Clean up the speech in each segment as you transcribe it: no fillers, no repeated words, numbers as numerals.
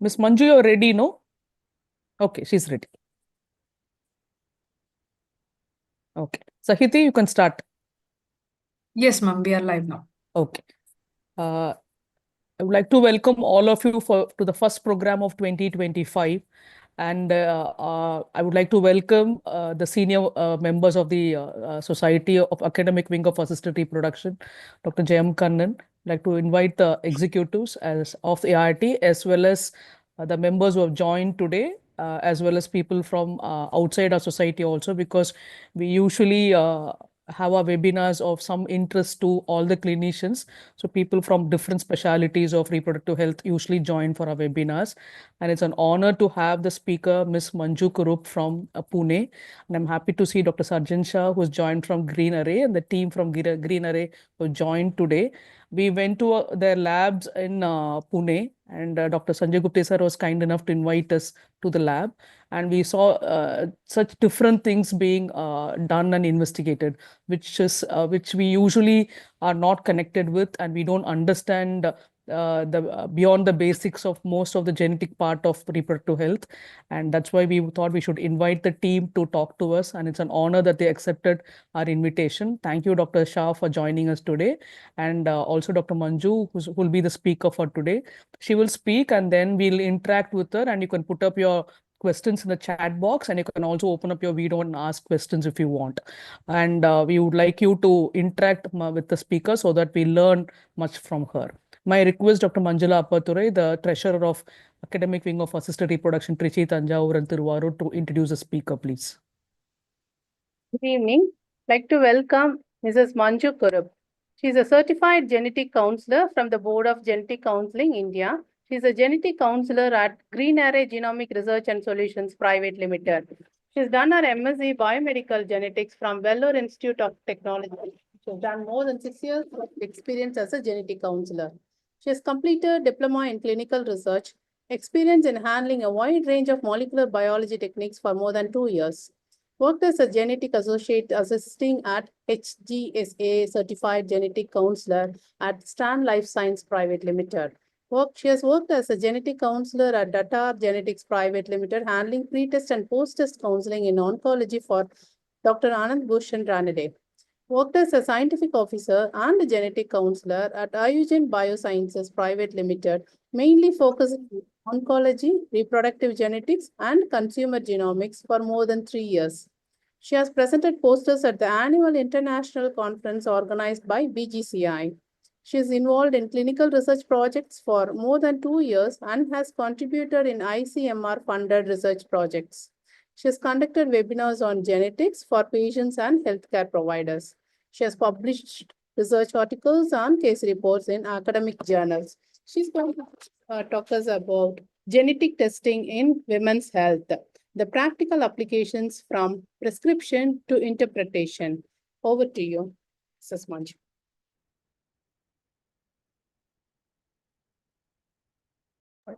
Miss Manju, you're ready, no? Okay, she's ready. Okay. Sahiti, you can start. Yes, ma'am, we are live now. Okay. I would like to welcome all of you to the first program of 2025. And I would like to welcome the senior members of the Society of Academic Wing of Assisted Reproduction, Dr. J.M. Kannan. I'd like to invite the executives of the AART as well as the members who have joined today, as well as people from outside our society also, because we usually have our webinars of some interest to all the clinicians. So people from different specialities of reproductive health usually join for our webinars. And it's an honor to have the speaker, Ms. Manju Kurup from Pune. And I'm happy to see Dr. Sarjan Shah, who's joined from Green Array, and the team from Green Array who joined today. We went to their labs in Pune, and Dr. Sanjay Gupte sir was kind enough to invite us to the lab. And we saw such different things being done and investigated, which we usually are not connected with, and we don't understand the beyond the basics of most of the genetic part of reproductive health. And that's why we thought we should invite the team to talk to us, and it's an honor that they accepted our invitation. Thank you, Dr. Shah, for joining us today, and also Dr. Manju, who will be the speaker for today. She will speak, and then we'll interact with her, and you can put up your questions in the chat box, and you can also open up your video and ask questions if you want. And we would like you to interact with the speaker so that we learn much from her. My request, Dr. Manjula Appature, the treasurer of Academic Wing of Assisted Reproduction, Trichy, Tanjavur and Tiruvarur, to introduce the speaker, please. Good evening. I'd like to welcome Mrs. Manju Kurup. She is a certified genetic counselor from the Board of Genetic Counseling, India. She is a genetic counselor at Green Array Genomic Research and Solutions Private Limited. She has done her MSc Biomedical Genetics from Vellore Institute of Technology. She has done more than 6 years of experience as a genetic counselor. She has completed diploma in clinical research, experience in handling a wide range of molecular biology techniques for more than 2 years. Worked as a genetic associate assisting at HGSA certified genetic counselor at Stan Life Science Private Limited. She has worked as a genetic counselor at Datar Genetics Private Limited, handling pre-test and post-test counseling in oncology for Dr. Anand Bhushan Ranade. Worked as a scientific officer and a genetic counselor at Ayugen Biosciences Private Limited, mainly focusing on oncology, reproductive genetics, and consumer genomics for more than 3 years. She has presented posters at the annual international conference organized by BGCI. She is involved in clinical research projects for more than 2 years and has contributed in ICMR-funded research projects. She has conducted webinars on genetics for patients and healthcare providers. She has published research articles and case reports in academic journals. She's going to talk us about genetic testing in women's health, the practical applications from prescription to interpretation. Over to you, Mrs. Manju.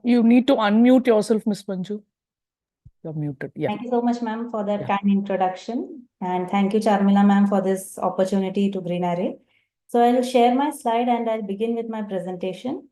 You need to unmute yourself, Ms. Manju. You're muted. Yeah. Thank you so much, ma'am, for that kind introduction. And thank you, Charmila, ma'am, for this opportunity to Green Array. So I'll share my slide and I'll begin with my presentation.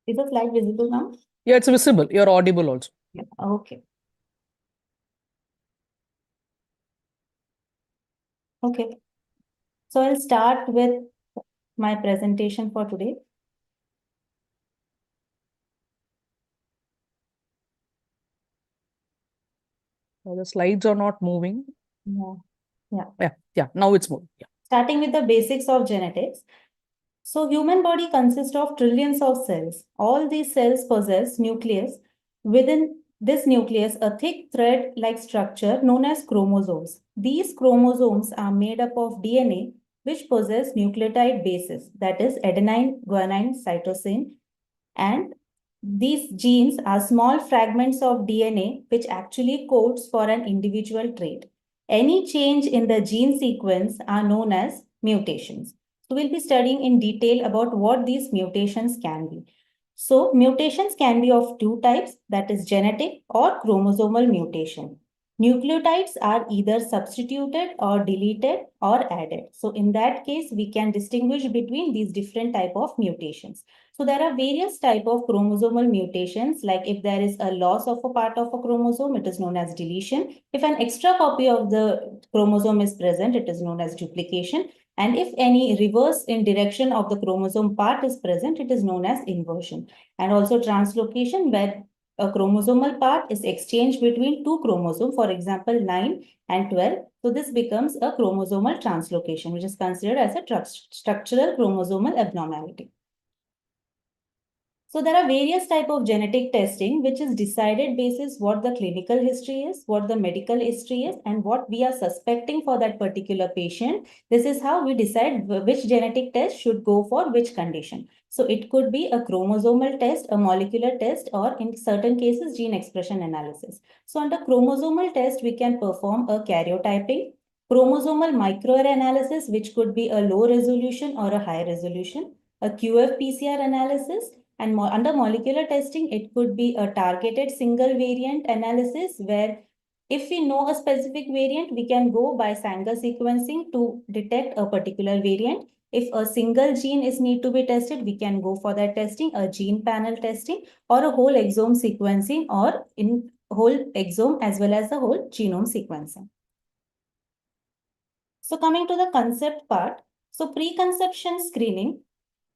Is the slide visible now? Yeah, it's visible. You're audible also. Yeah. Okay. Okay. So I'll start with my presentation for today. The slides are not moving. Yeah. Now it's moving. Yeah. Starting with the basics of genetics. So human body consists of trillions of cells. All these cells possess nucleus. Within this nucleus, a thick thread-like structure known as chromosomes. These chromosomes are made up of DNA, which possess nucleotide bases, that is adenine, guanine, cytosine. And these genes are small fragments of DNA which actually codes for an individual trait. Any change in the gene sequence are known as mutations. So we'll be studying in detail about what these mutations can be. So mutations can be of two types, that is genetic or chromosomal mutation. Nucleotides are either substituted or deleted or added. So in that case, we can distinguish between these different type of mutations. So there are various type of chromosomal mutations, like if there is a loss of a part of a chromosome, it is known as deletion. If an extra copy of the chromosome is present, it is known as duplication. And if any reverse in direction of the chromosome part is present, it is known as inversion. And also translocation, where a chromosomal part is exchanged between two chromosomes, for example, 9 and 12. So this becomes a chromosomal translocation, which is considered as a structural chromosomal abnormality. So there are various type of genetic testing, which is decided basis what the clinical history is, what the medical history is, and what we are suspecting for that particular patient. This is how we decide which genetic test should go for which condition. So it could be a chromosomal test, a molecular test, or in certain cases, gene expression analysis. So under chromosomal test, we can perform a karyotyping, chromosomal microarray analysis, which could be a low resolution or a high resolution, a QF-PCR analysis, and under molecular testing, it could be a targeted single variant analysis where if we know a specific variant, we can go by Sanger sequencing to detect a particular variant. If a single gene is need to be tested, we can go for that testing, a gene panel testing, or a whole exome sequencing, or in whole exome as well as the whole genome sequencing. So coming to the concept part, so preconception screening,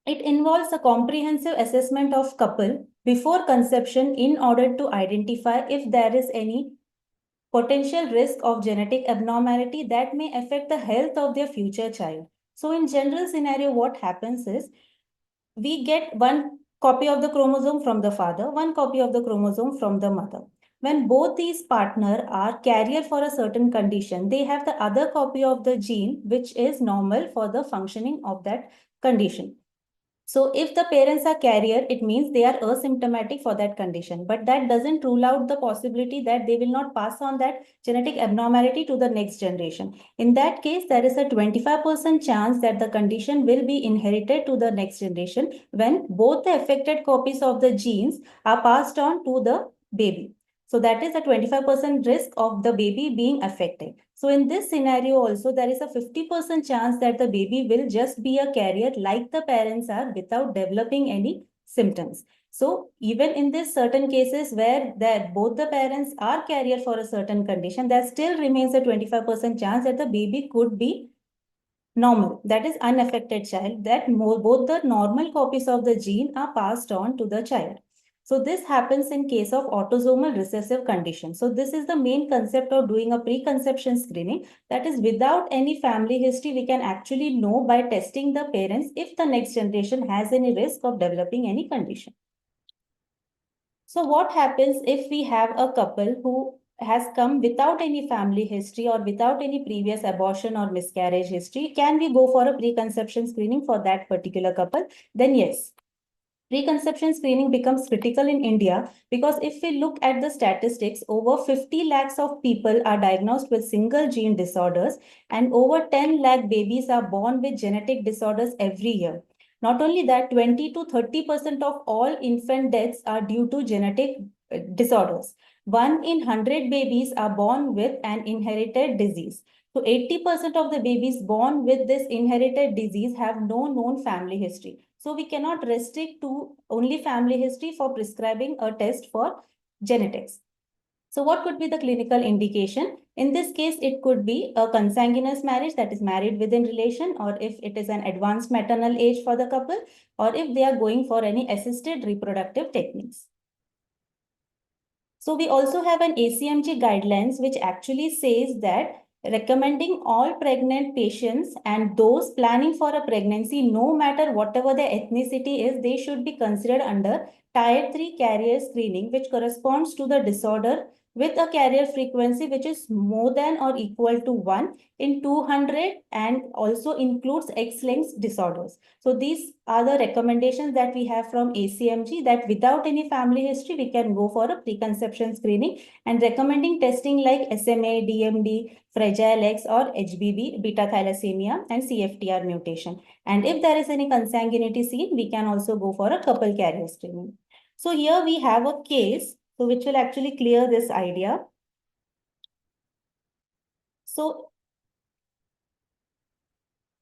it involves a comprehensive assessment of couple before conception in order to identify if there is any potential risk of genetic abnormality that may affect the health of their future child. So in general scenario, what happens is we get one copy of the chromosome from the father, one copy of the chromosome from the mother. When both these partners are carrier for a certain condition, they have the other copy of the gene which is normal for the functioning of that condition. So if the parents are carrier, it means they are asymptomatic for that condition. But that doesn't rule out the possibility that they will not pass on that genetic abnormality to the next generation. In that case, there is a 25% chance that the condition will be inherited to the next generation when both the affected copies of the genes are passed on to the baby. So that is a 25% risk of the baby being affected. So in this scenario also, there is a 50% chance that the baby will just be a carrier like the parents are without developing any symptoms. So even in this certain cases where both the parents are carrier for a certain condition, there still remains a 25% chance that the baby could be normal, that is unaffected child, that both the normal copies of the gene are passed on to the child. So this happens in case of autosomal recessive condition. So this is the main concept of doing a preconception screening. That is, without any family history, we can actually know by testing the parents if the next generation has any risk of developing any condition. So what happens if we have a couple who has come without any family history or without any previous abortion or miscarriage history? Can we go for a preconception screening for that particular couple? Then yes. Preconception screening becomes critical in India because if we look at the statistics, over 50 lakhs of people are diagnosed with single gene disorders and over 10 lakh babies are born with genetic disorders every year. Not only that, 20 to 30% of all infant deaths are due to genetic disorders. 1 in 100 babies are born with an inherited disease. So 80% of the babies born with this inherited disease have no known family history. So we cannot restrict to only family history for prescribing a test for genetics. So what could be the clinical indication? In this case, it could be a consanguineous marriage, that is married within relation, or if it is an advanced maternal age for the couple, or if they are going for any assisted reproductive techniques. So we also have an ACMG guidelines which actually says that recommending all pregnant patients and those planning for a pregnancy, no matter whatever their ethnicity is, they should be considered under Tier 3 carrier screening, which corresponds to the disorder with a carrier frequency which is more than or equal to 1 in 200 and also includes X-linked disorders. So these are the recommendations that we have from ACMG, that without any family history, we can go for a preconception screening and recommending testing like SMA, DMD, Fragile X or HBB, beta thalassemia and CFTR mutation. And if there is any consanguinity seen, we can also go for a couple carrier screening. So here we have a case, so which will actually clear this idea. So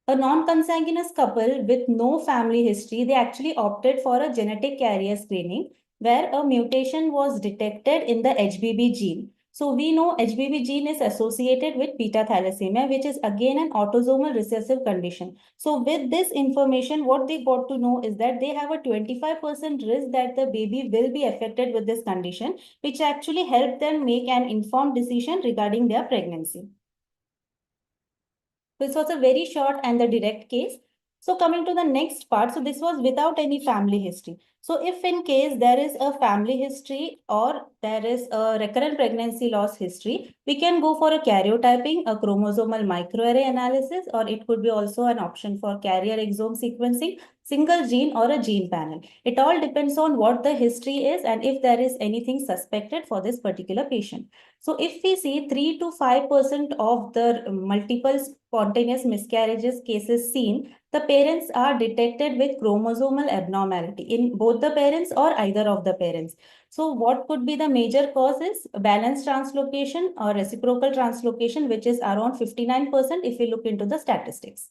a non-consanguineous couple with no family history, they actually opted for a genetic carrier screening where a mutation was detected in the HBB gene. So we know HBB gene is associated with beta thalassemia, which is again an autosomal recessive condition. So with this information, what they got to know is that they have a 25% risk that the baby will be affected with this condition, which actually helped them make an informed decision regarding their pregnancy. This was a very short and the direct case. So coming to the next part, so this was without any family history. So if in case there is a family history or there is a recurrent pregnancy loss history, we can go for a karyotyping, a chromosomal microarray analysis, or it could be also an option for carrier exome sequencing, single gene or a gene panel. It all depends on what the history is and if there is anything suspected for this particular patient. So if we see 3 to 5% of the multiple spontaneous miscarriages cases seen, the parents are detected with chromosomal abnormality in both the parents or either of the parents. So what could be the major causes? Balanced translocation or reciprocal translocation, which is around 59% if we look into the statistics.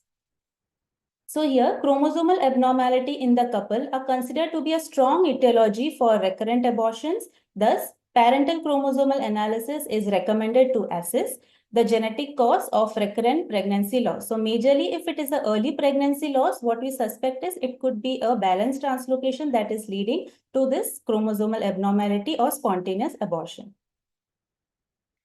So here, chromosomal abnormality in the couple are considered to be a strong etiology for recurrent abortions. Thus, parental chromosomal analysis is recommended to assess the genetic cause of recurrent pregnancy loss. So majorly, if it is an early pregnancy loss, what we suspect is it could be a balanced translocation that is leading to this chromosomal abnormality or spontaneous abortion.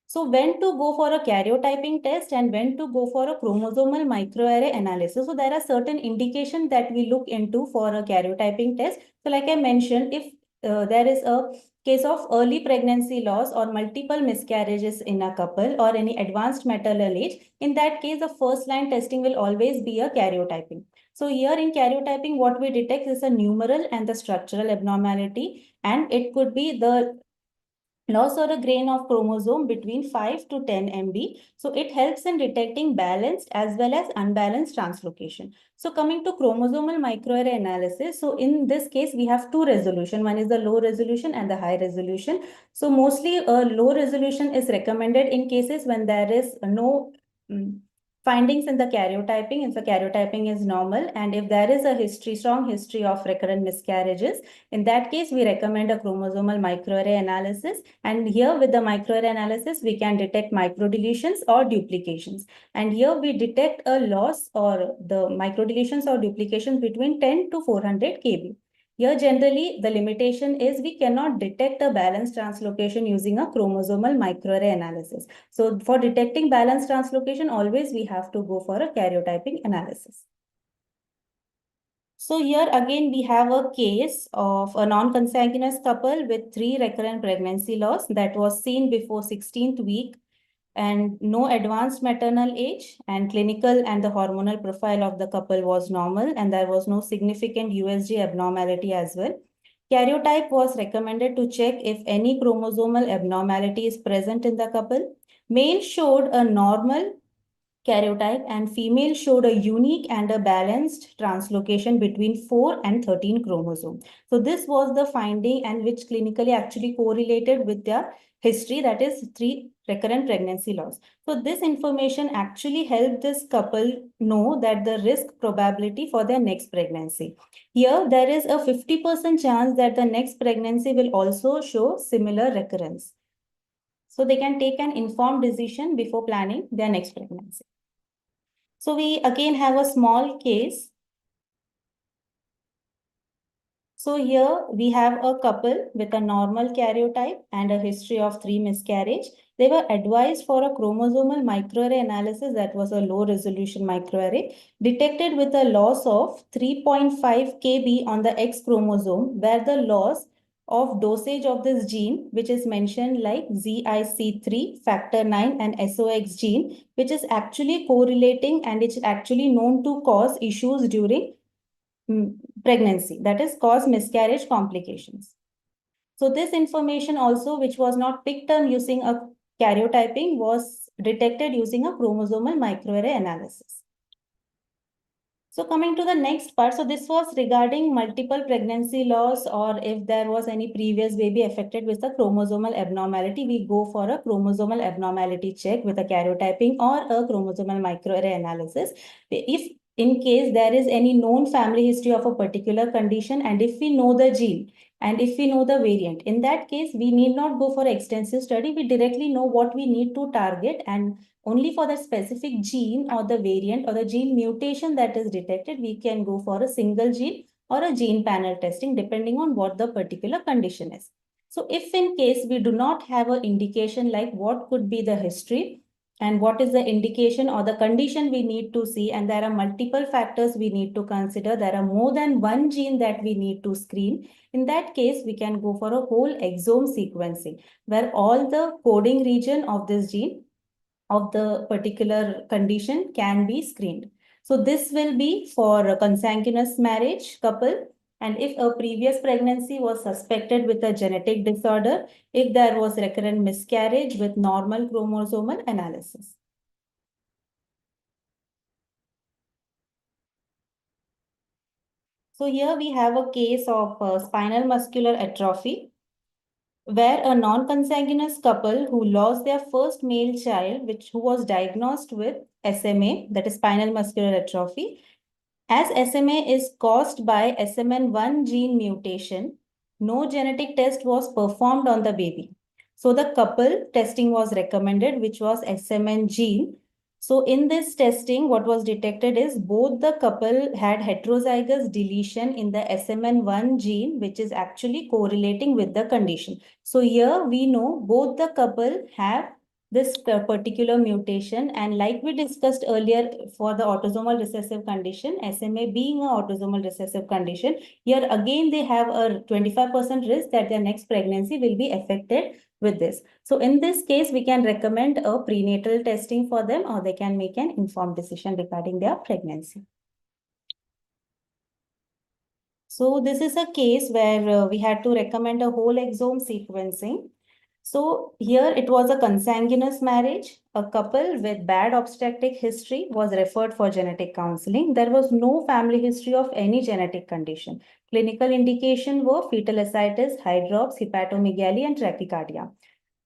So when to go for a karyotyping test and when to go for a chromosomal microarray analysis. So there are certain indications that we look into for a karyotyping test. So like I mentioned, if there is a case of early pregnancy loss or multiple miscarriages in a couple or any advanced maternal age, in that case, the first line testing will always be a karyotyping. So here in karyotyping, what we detect is a numeral and the structural abnormality, and it could be the loss or a grain of chromosome between 5 to 10 MB. So it helps in detecting balanced as well as unbalanced translocation. So coming to chromosomal microarray analysis. So in this case, we have two resolution. One is the low resolution and the high resolution. So mostly a low resolution is recommended in cases when there is no findings in the karyotyping, if the karyotyping is normal, and if there is a history, strong history of recurrent miscarriages, in that case, we recommend a chromosomal microarray analysis. And here with the microarray analysis, we can detect microdeletions or duplications. And here we detect a loss or the microdeletions or duplications between 10 to 400 kb. Here, generally, the limitation is we cannot detect a balanced translocation using a chromosomal microarray analysis. So for detecting balanced translocation, always we have to go for a karyotyping analysis. So here again, we have a case of a non-consanguineous couple with 3 recurrent pregnancy loss that was seen before 16th week and no advanced maternal age, and clinical and the hormonal profile of the couple was normal and there was no significant USG abnormality as well. Karyotype was recommended to check if any chromosomal abnormality is present in the couple. Male showed a normal karyotype and female showed a unique and a balanced translocation between 4 and 13 chromosome. So this was the finding and which clinically actually correlated with their history, that is 3 recurrent pregnancy loss. So this information actually helped this couple know that the risk probability for their next pregnancy. Here there is a 50% chance that the next pregnancy will also show similar recurrence. So they can take an informed decision before planning their next pregnancy. So we again have a small case. So here we have a couple with a normal karyotype and a history of 3 miscarriage. They were advised for a chromosomal microarray analysis that was a low resolution microarray detected with a loss of 3.5 kb on the X chromosome, where the loss of dosage of this gene, which is mentioned like ZIC3, factor 9, and SOX gene, which is actually correlating and it's actually known to cause issues during pregnancy, that is cause miscarriage complications. So this information also, which was not picked up using a karyotyping, was detected using a chromosomal microarray analysis. So coming to the next part, so this was regarding multiple pregnancy loss, or if there was any previous baby affected with a chromosomal abnormality, we go for a chromosomal abnormality check with a karyotyping or a chromosomal microarray analysis. If in case there is any known family history of a particular condition, and if we know the gene, and if we know the variant, in that case, we need not go for extensive study. We directly know what we need to target, and only for the specific gene or the variant or the gene mutation that is detected, we can go for a single gene or a gene panel testing, depending on what the particular condition is. So if in case we do not have an indication like what could be the history and what is the indication or the condition we need to see, and there are multiple factors we need to consider, there are more than one gene that we need to screen, in that case, we can go for a whole exome sequencing, where all the coding region of this gene of the particular condition can be screened. So this will be for a consanguineous marriage couple, and if a previous pregnancy was suspected with a genetic disorder, if there was recurrent miscarriage with normal chromosomal analysis. So here we have a case of spinal muscular atrophy, where a non-consanguineous couple who lost their first male child, who was diagnosed with SMA, that is spinal muscular atrophy. As SMA is caused by SMN1 gene mutation, no genetic test was performed on the baby. So the couple testing was recommended, which was SMN gene. So in this testing, what was detected is both the couple had heterozygous deletion in the SMN1 gene, which is actually correlating with the condition. So here we know both the couple have this particular mutation, and like we discussed earlier for the autosomal recessive condition, SMA being an autosomal recessive condition, here again they have a 25% risk that their next pregnancy will be affected with this. So in this case, we can recommend a prenatal testing for them, or they can make an informed decision regarding their pregnancy. So this is a case where we had to recommend a whole exome sequencing. So here it was a consanguineous marriage. A couple with bad obstetric history was referred for genetic counseling. There was no family history of any genetic condition. Clinical indication were fetal ascites, hydrops, hepatomegaly, and tachycardia.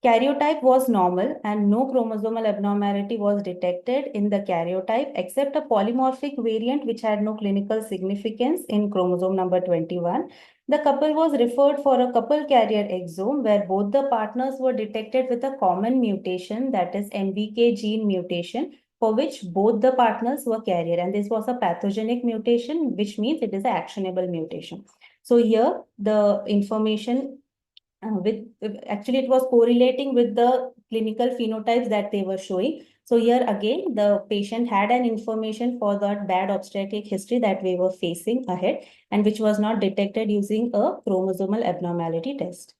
Karyotype was normal and no chromosomal abnormality was detected in the karyotype except a polymorphic variant which had no clinical significance in chromosome number 21. The couple was referred for a couple carrier exome where both the partners were detected with a common mutation, that is NVK gene mutation, for which both the partners were carrier, and this was a pathogenic mutation, which means it is an actionable mutation. So here the information actually it was correlating with the clinical phenotypes that they were showing. So here again, the patient had an information for that bad obstetric history that we were facing ahead, and which was not detected using a chromosomal abnormality test.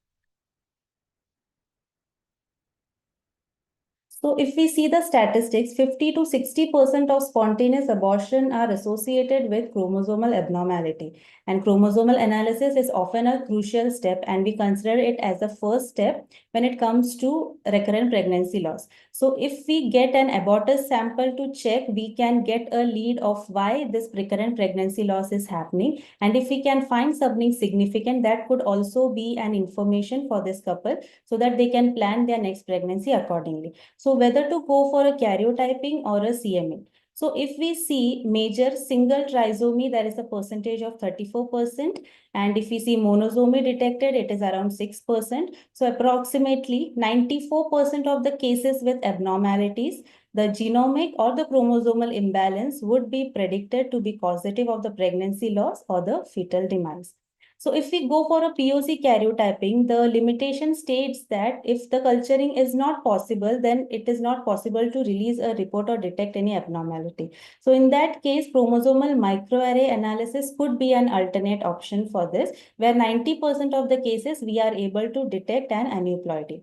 So if we see the statistics, 50 to 60% of spontaneous abortion are associated with chromosomal abnormality. And chromosomal analysis is often a crucial step, and we consider it as the first step when it comes to recurrent pregnancy loss. So if we get an abortus sample to check, we can get a lead of why this recurrent pregnancy loss is happening. And if we can find something significant, that could also be an information for this couple so that they can plan their next pregnancy accordingly. So whether to go for a karyotyping or a CMA. So if we see major single trisomy, there is a percentage of 34%. And if we see monosomy detected, it is around 6%. So approximately 94% of the cases with abnormalities, the genomic or the chromosomal imbalance would be predicted to be causative of the pregnancy loss or the fetal demise. So if we go for a POC karyotyping, the limitation states that if the culturing is not possible, then it is not possible to release a report or detect any abnormality. So in that case, chromosomal microarray analysis could be an alternate option for this, where 90% of the cases we are able to detect an aneuploidy,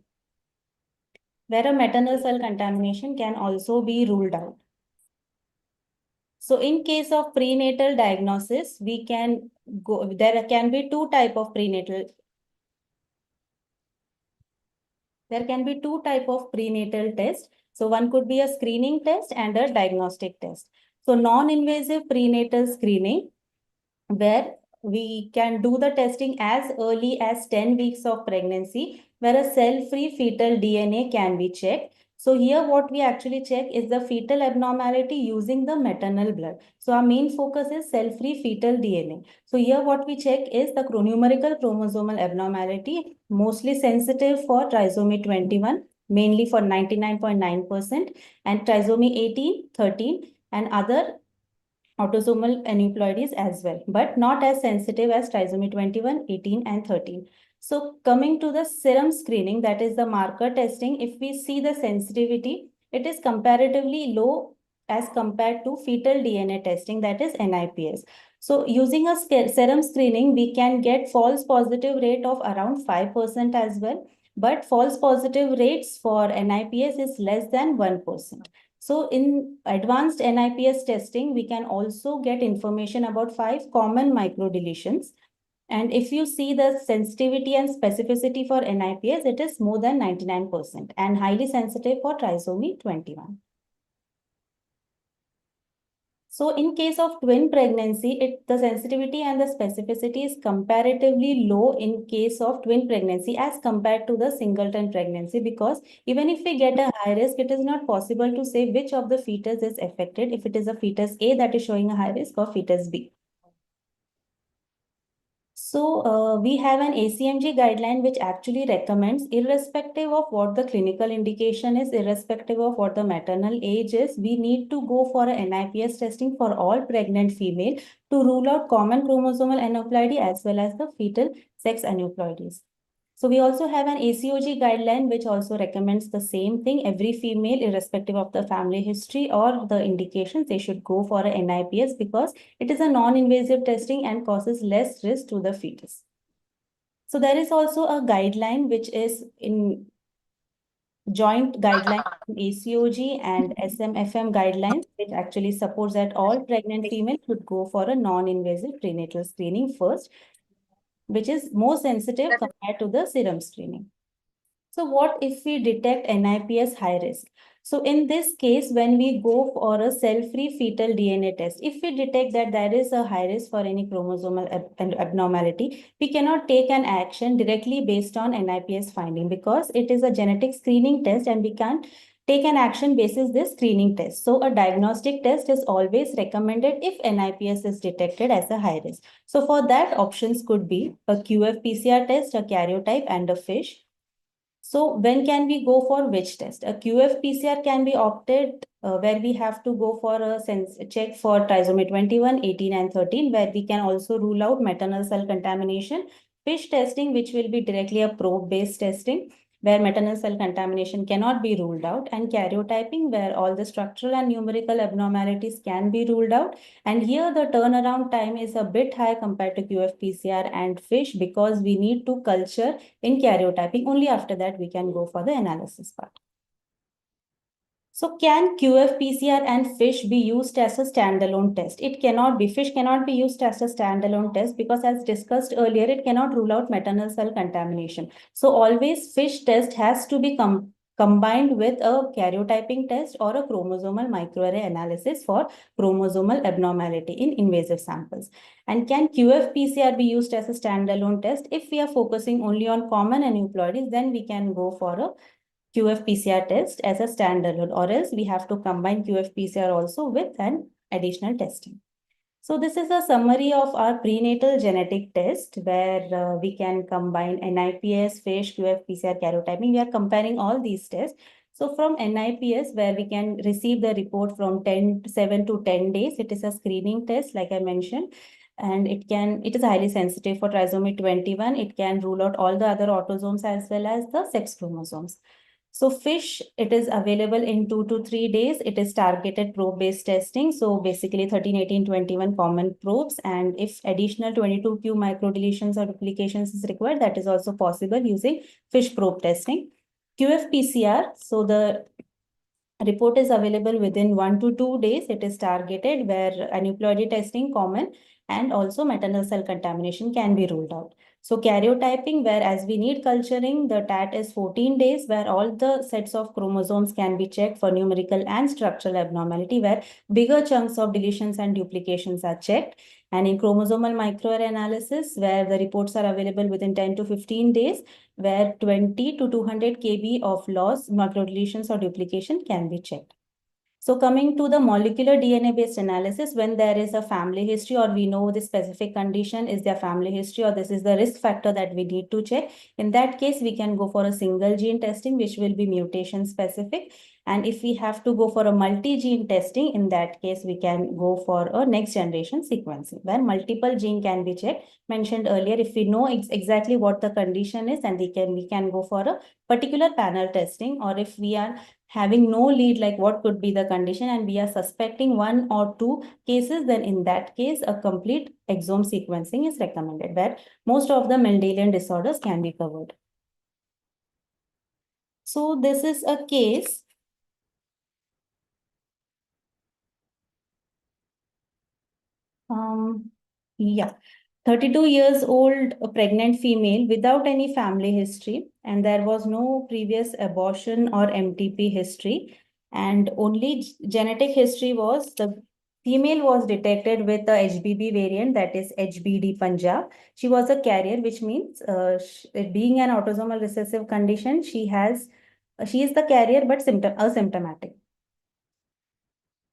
where a maternal cell contamination can also be ruled out. So in case of prenatal diagnosis, there can be two type of prenatal tests. So one could be a screening test and a diagnostic test. So non-invasive prenatal screening, where we can do the testing as early as 10 weeks of pregnancy, where a cell-free fetal DNA can be checked. So here what we actually check is the fetal abnormality using the maternal blood. So our main focus is cell-free fetal DNA. So here what we check is the numerical chromosomal abnormality, mostly sensitive for trisomy 21, mainly for 99.9%, and trisomy 18, 13, and other autosomal aneuploidies as well, but not as sensitive as trisomy 21, 18, and 13. So coming to the serum screening, that is the marker testing, if we see the sensitivity, it is comparatively low as compared to fetal DNA testing, that is NIPS. So using a serum screening, we can get false positive rate of around 5% as well, but false positive rates for NIPS is less than 1%. So in advanced NIPS testing, we can also get information about 5 common microdeletions. And if you see the sensitivity and specificity for NIPS, it is more than 99% and highly sensitive for trisomy 21. So in case of twin pregnancy, the sensitivity and the specificity is comparatively low in case of twin pregnancy as compared to the singleton pregnancy, because even if we get a high risk, it is not possible to say which of the fetus is affected, if it is a fetus A that is showing a high risk or fetus B. So we have an ACMG guideline which actually recommends, irrespective of what the clinical indication is, irrespective of what the maternal age is, we need to go for a NIPS testing for all pregnant female to rule out common chromosomal aneuploidy as well as the fetal sex aneuploidies. So we also have an ACOG guideline which also recommends the same thing. Every female, irrespective of the family history or the indications, they should go for a NIPS because it is a non-invasive testing and causes less risk to the fetus. So there is also a guideline which is in joint guideline ACOG and SMFM guidelines, which actually supports that all pregnant females should go for a non-invasive prenatal screening first, which is more sensitive compared to the serum screening. So what if we detect NIPS high risk? So in this case, when we go for a cell-free fetal DNA test, if we detect that there is a high risk for any chromosomal abnormality, we cannot take an action directly based on NIPS finding because it is a genetic screening test and we can't take an action basis this screening test. So a diagnostic test is always recommended if NIPS is detected as a high risk. So for that, options could be a QF-PCR test, a karyotype, and a FISH. So when can we go for which test? A QF-PCR can be opted where we have to go for a check for trisomy 21, 18, and 13, where we can also rule out maternal cell contamination. FISH testing, which will be directly a probe-based testing, where maternal cell contamination cannot be ruled out, and karyotyping, where all the structural and numerical abnormalities can be ruled out. And here the turnaround time is a bit high compared to QF-PCR and FISH because we need to culture in karyotyping. Only after that we can go for the analysis part. So can QF-PCR and FISH be used as a standalone test? It cannot be. FISH cannot be used as a standalone test because, as discussed earlier, it cannot rule out maternal cell contamination. So always FISH test has to be combined with a karyotyping test or a chromosomal microarray analysis for chromosomal abnormality in invasive samples. And can QF-PCR be used as a standalone test? If we are focusing only on common aneuploidies, then we can go for a QF-PCR test as a standalone, or else we have to combine QF-PCR also with an additional testing. So this is a summary of our prenatal genetic test where we can combine NIPS, FISH, QF-PCR, karyotyping. We are comparing all these tests. So from NIPS, where we can receive the report from 7 to 10 days, it is a screening test, like I mentioned. and it is highly sensitive for trisomy 21. It can rule out all the other autosomes as well as the sex chromosomes. So fish, it is available in 2 to 3 days. It is targeted probe-based testing. So basically 13, 18, 21 common probes. And if additional 22q microdeletions or duplications is required, that is also possible using fish probe testing. QF-PCR, so the report is available within 1 to 2 days. It is targeted where aneuploidy testing common and also maternal cell contamination can be ruled out. So karyotyping, where as we need culturing, the TAT is 14 days, where all the sets of chromosomes can be checked for numerical and structural abnormality, where bigger chunks of deletions and duplications are checked. And in chromosomal microarray analysis, where the reports are available within 10 to 15 days, where 20 to 200 kb of loss, microdeletions or duplication can be checked. So coming to the molecular DNA-based analysis, when there is a family history or we know the specific condition is their family history or this is the risk factor that we need to check, in that case, we can go for a single gene testing, which will be mutation specific. And if we have to go for a multi-gene testing, in that case, we can go for a next generation sequencing, where multiple gene can be checked. Mentioned earlier, if we know exactly what the condition is, and we can go for a particular panel testing, or if we are having no lead like what could be the condition and we are suspecting 1 or 2 cases, then in that case a complete exome sequencing is recommended, where most of the Mendelian disorders can be covered. So this is a case. Yeah, 32 years old, a pregnant female without any family history, and there was no previous abortion or MTP history, and only genetic history was the female was detected with the HBB variant, that is HBD Punjab. She was a carrier, which means being an autosomal recessive condition, she is the carrier but asymptomatic.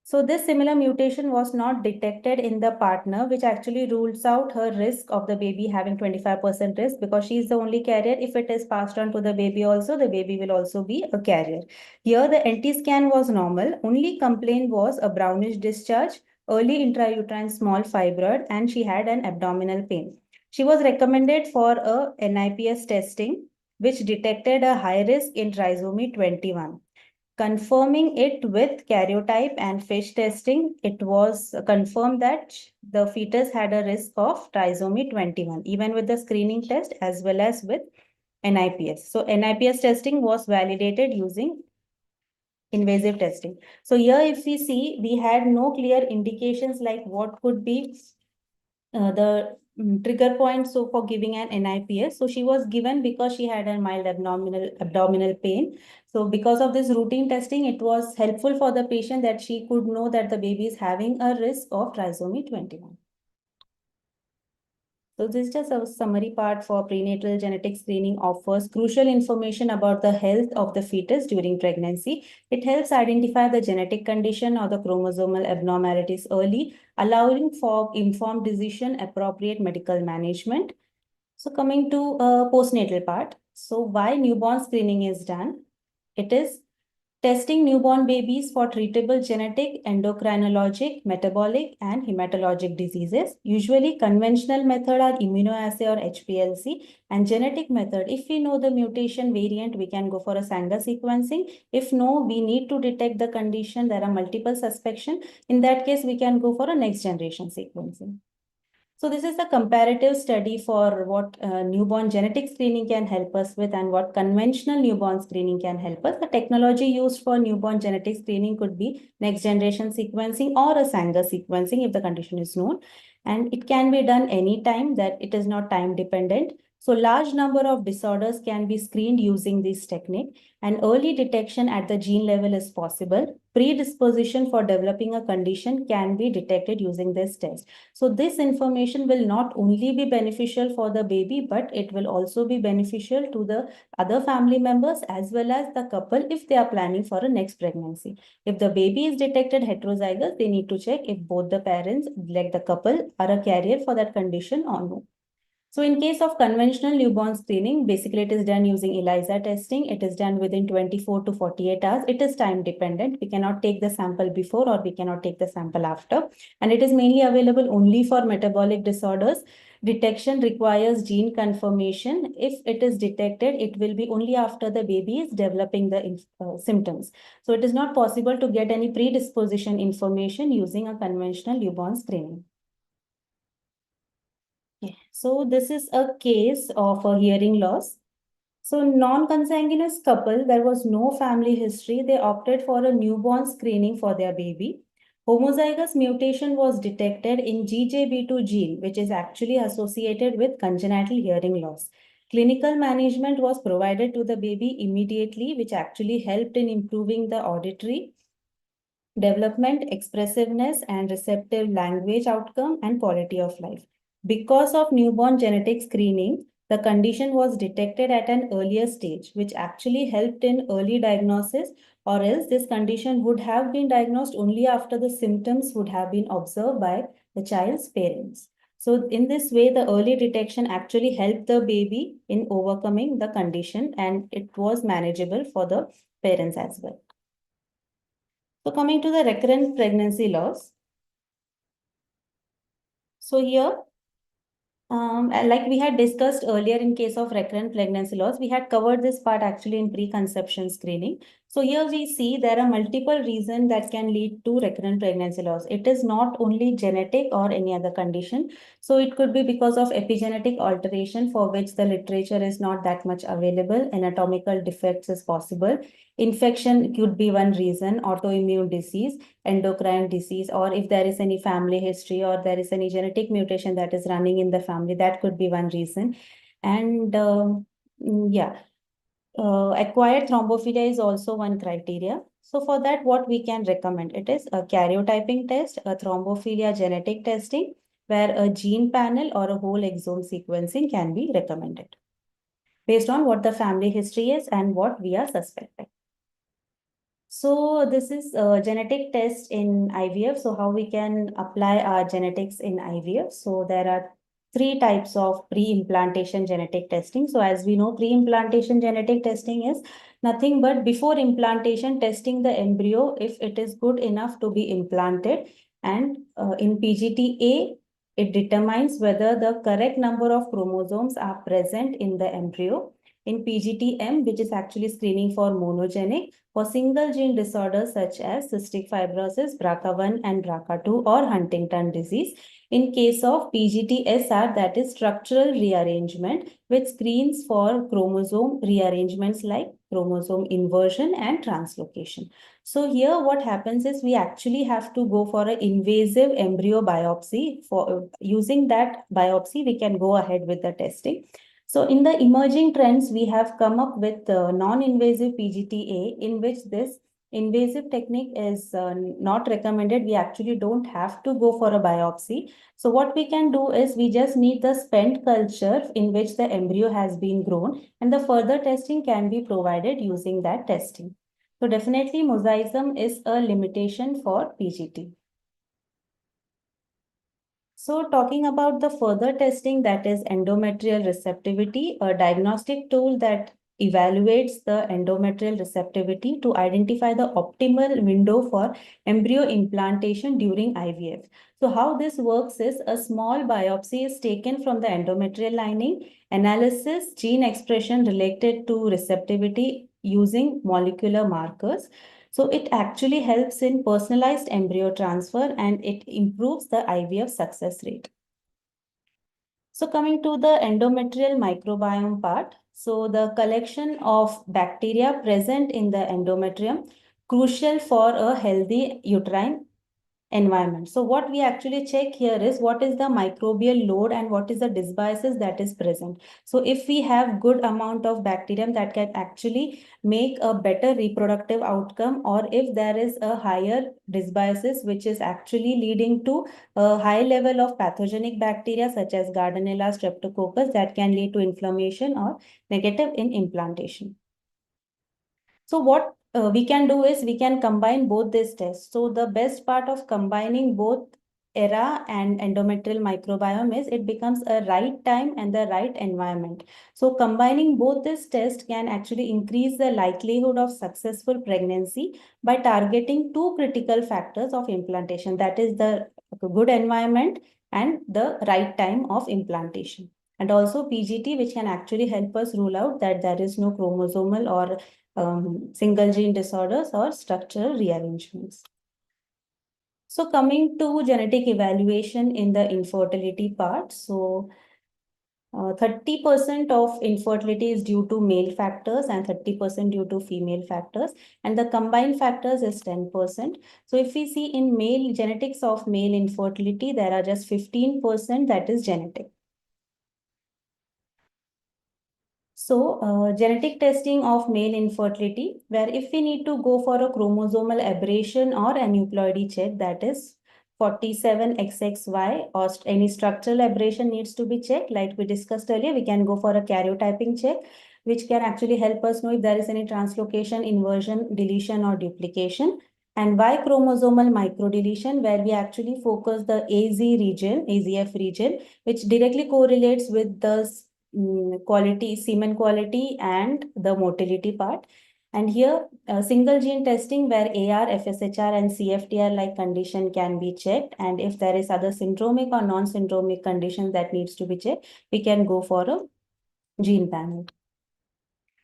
So this similar mutation was not detected in the partner, which actually rules out her risk of the baby having 25% risk, because she is the only carrier. If it is passed on to the baby also, the baby will also be a carrier. Here the NT scan was normal. Only complaint was a brownish discharge, early intrauterine small fibroid, and she had an abdominal pain. She was recommended for a NIPS testing, which detected a high risk in trisomy 21. Confirming it with karyotype and fish testing, it was confirmed that the fetus had a risk of trisomy 21, even with the screening test as well as with NIPS. So NIPS testing was validated using invasive testing. So here, if we see, we had no clear indications like what could be the trigger point so for giving an NIPS. So she was given because she had a mild abdominal pain. So because of this routine testing, it was helpful for the patient that she could know that the baby is having a risk of trisomy 21. So this is just a summary part for prenatal genetic screening offers crucial information about the health of the fetus during pregnancy. It helps identify the genetic condition or the chromosomal abnormalities early, allowing for informed decision, appropriate medical management. So coming to postnatal part. So why newborn screening is done? It is testing newborn babies for treatable genetic, endocrinologic, metabolic, and hematologic diseases. Usually, conventional method are immunoassay or HPLC, and genetic method, if we know the mutation variant, we can go for a Sanger sequencing. If no, we need to detect the condition, there are multiple suspicion. In that case, we can go for a next generation sequencing. So this is a comparative study for what newborn genetic screening can help us with and what conventional newborn screening can help us. The technology used for newborn genetic screening could be next generation sequencing or a Sanger sequencing if the condition is known. And it can be done anytime, that it is not time dependent. So large number of disorders can be screened using this technique, and early detection at the gene level is possible. Predisposition for developing a condition can be detected using this test. So this information will not only be beneficial for the baby, but it will also be beneficial to the other family members as well as the couple if they are planning for a next pregnancy. If the baby is detected heterozygous, they need to check if both the parents, like the couple, are a carrier for that condition or no. So in case of conventional newborn screening, basically it is done using ELISA testing. It is done within 24 to 48 hours. It is time dependent. We cannot take the sample before or we cannot take the sample after. And it is mainly available only for metabolic disorders. Detection requires gene confirmation. If it is detected, it will be only after the baby is developing the symptoms. So it is not possible to get any predisposition information using a conventional newborn screening. Okay. So this is a case of a hearing loss. So non-consanguineous couple, there was no family history. They opted for a newborn screening for their baby. Homozygous mutation was detected in GJB2 gene, which is actually associated with congenital hearing loss. Clinical management was provided to the baby immediately, which actually helped in improving the auditory development, expressiveness, and receptive language outcome and quality of life. Because of newborn genetic screening, the condition was detected at an earlier stage, which actually helped in early diagnosis, or else this condition would have been diagnosed only after the symptoms would have been observed by the child's parents. So in this way, the early detection actually helped the baby in overcoming the condition, and it was manageable for the parents as well. So coming to the recurrent pregnancy loss. So here, like we had discussed earlier in case of recurrent pregnancy loss, we had covered this part actually in preconception screening. So here we see there are multiple reasons that can lead to recurrent pregnancy loss. It is not only genetic or any other condition. So it could be because of epigenetic alteration for which the literature is not that much available. Anatomical defects is possible. Infection could be one reason, autoimmune disease, endocrine disease, or if there is any family history or there is any genetic mutation that is running in the family, that could be one reason. And acquired thrombophilia is also one criteria. So for that, what we can recommend, it is a karyotyping test, a thrombophilia genetic testing, where a gene panel or a whole exome sequencing can be recommended based on what the family history is and what we are suspecting. So this is a genetic test in IVF. So how we can apply our genetics in IVF. So there are three types of pre-implantation genetic testing. So as we know, pre-implantation genetic testing is nothing but before implantation, testing the embryo if it is good enough to be implanted. And in PGT-A, it determines whether the correct number of chromosomes are present in the embryo. In PGT-M, which is actually screening for monogenic, for single gene disorders such as cystic fibrosis, BRCA1 and BRCA2 or Huntington disease. In case of PGT-SR, that is structural rearrangement, which screens for chromosome rearrangements like chromosome inversion and translocation. So here what happens is we actually have to go for an invasive embryo biopsy. For using that biopsy, we can go ahead with the testing. So in the emerging trends, we have come up with non-invasive PGT-A, in which this invasive technique is not recommended. We actually don't have to go for a biopsy. So what we can do is we just need the spent culture in which the embryo has been grown, and the further testing can be provided using that testing. So definitely mosaicism is a limitation for PGT. So talking about the further testing, that is endometrial receptivity, a diagnostic tool that evaluates the endometrial receptivity to identify the optimal window for embryo implantation during IVF. So how this works is a small biopsy is taken from the endometrial lining, analysis, gene expression related to receptivity using molecular markers. So it actually helps in personalized embryo transfer and it improves the IVF success rate. So coming to the endometrial microbiome part. So the collection of bacteria present in the endometrium, crucial for a healthy uterine environment. So what we actually check here is what is the microbial load and what is the dysbiosis that is present. So if we have good amount of bacterium, that can actually make a better reproductive outcome, or if there is a higher dysbiosis which is actually leading to a high level of pathogenic bacteria such as Gardnerella, Streptococcus, that can lead to inflammation or negative in implantation. So what we can do is we can combine both these tests. So the best part of combining both ERA and endometrial microbiome is it becomes a right time and the right environment. So combining both this test can actually increase the likelihood of successful pregnancy by targeting two critical factors of implantation, that is the good environment and the right time of implantation. And also PGT, which can actually help us rule out that there is no chromosomal or single gene disorders or structural rearrangements. So coming to genetic evaluation in the infertility part. So 30% of infertility is due to male factors and 30% due to female factors. And the combined factors is 10%. So if we see in male genetics of male infertility, there are just 15% that is genetic. So, genetic testing of male infertility, where if we need to go for a chromosomal aberration or aneuploidy check, that is 47XXY, or any structural aberration needs to be checked. Like we discussed earlier, we can go for a karyotyping check, which can actually help us know if there is any translocation, inversion, deletion, or duplication. And Y chromosomal microdeletion, where we actually focus the AZ region, AZF region, which directly correlates with the quality, semen quality and the motility part. And here, single gene testing where AR, FSHR and CFTR like condition can be checked. And if there is other syndromic or non-syndromic conditions that needs to be checked, we can go for a gene panel.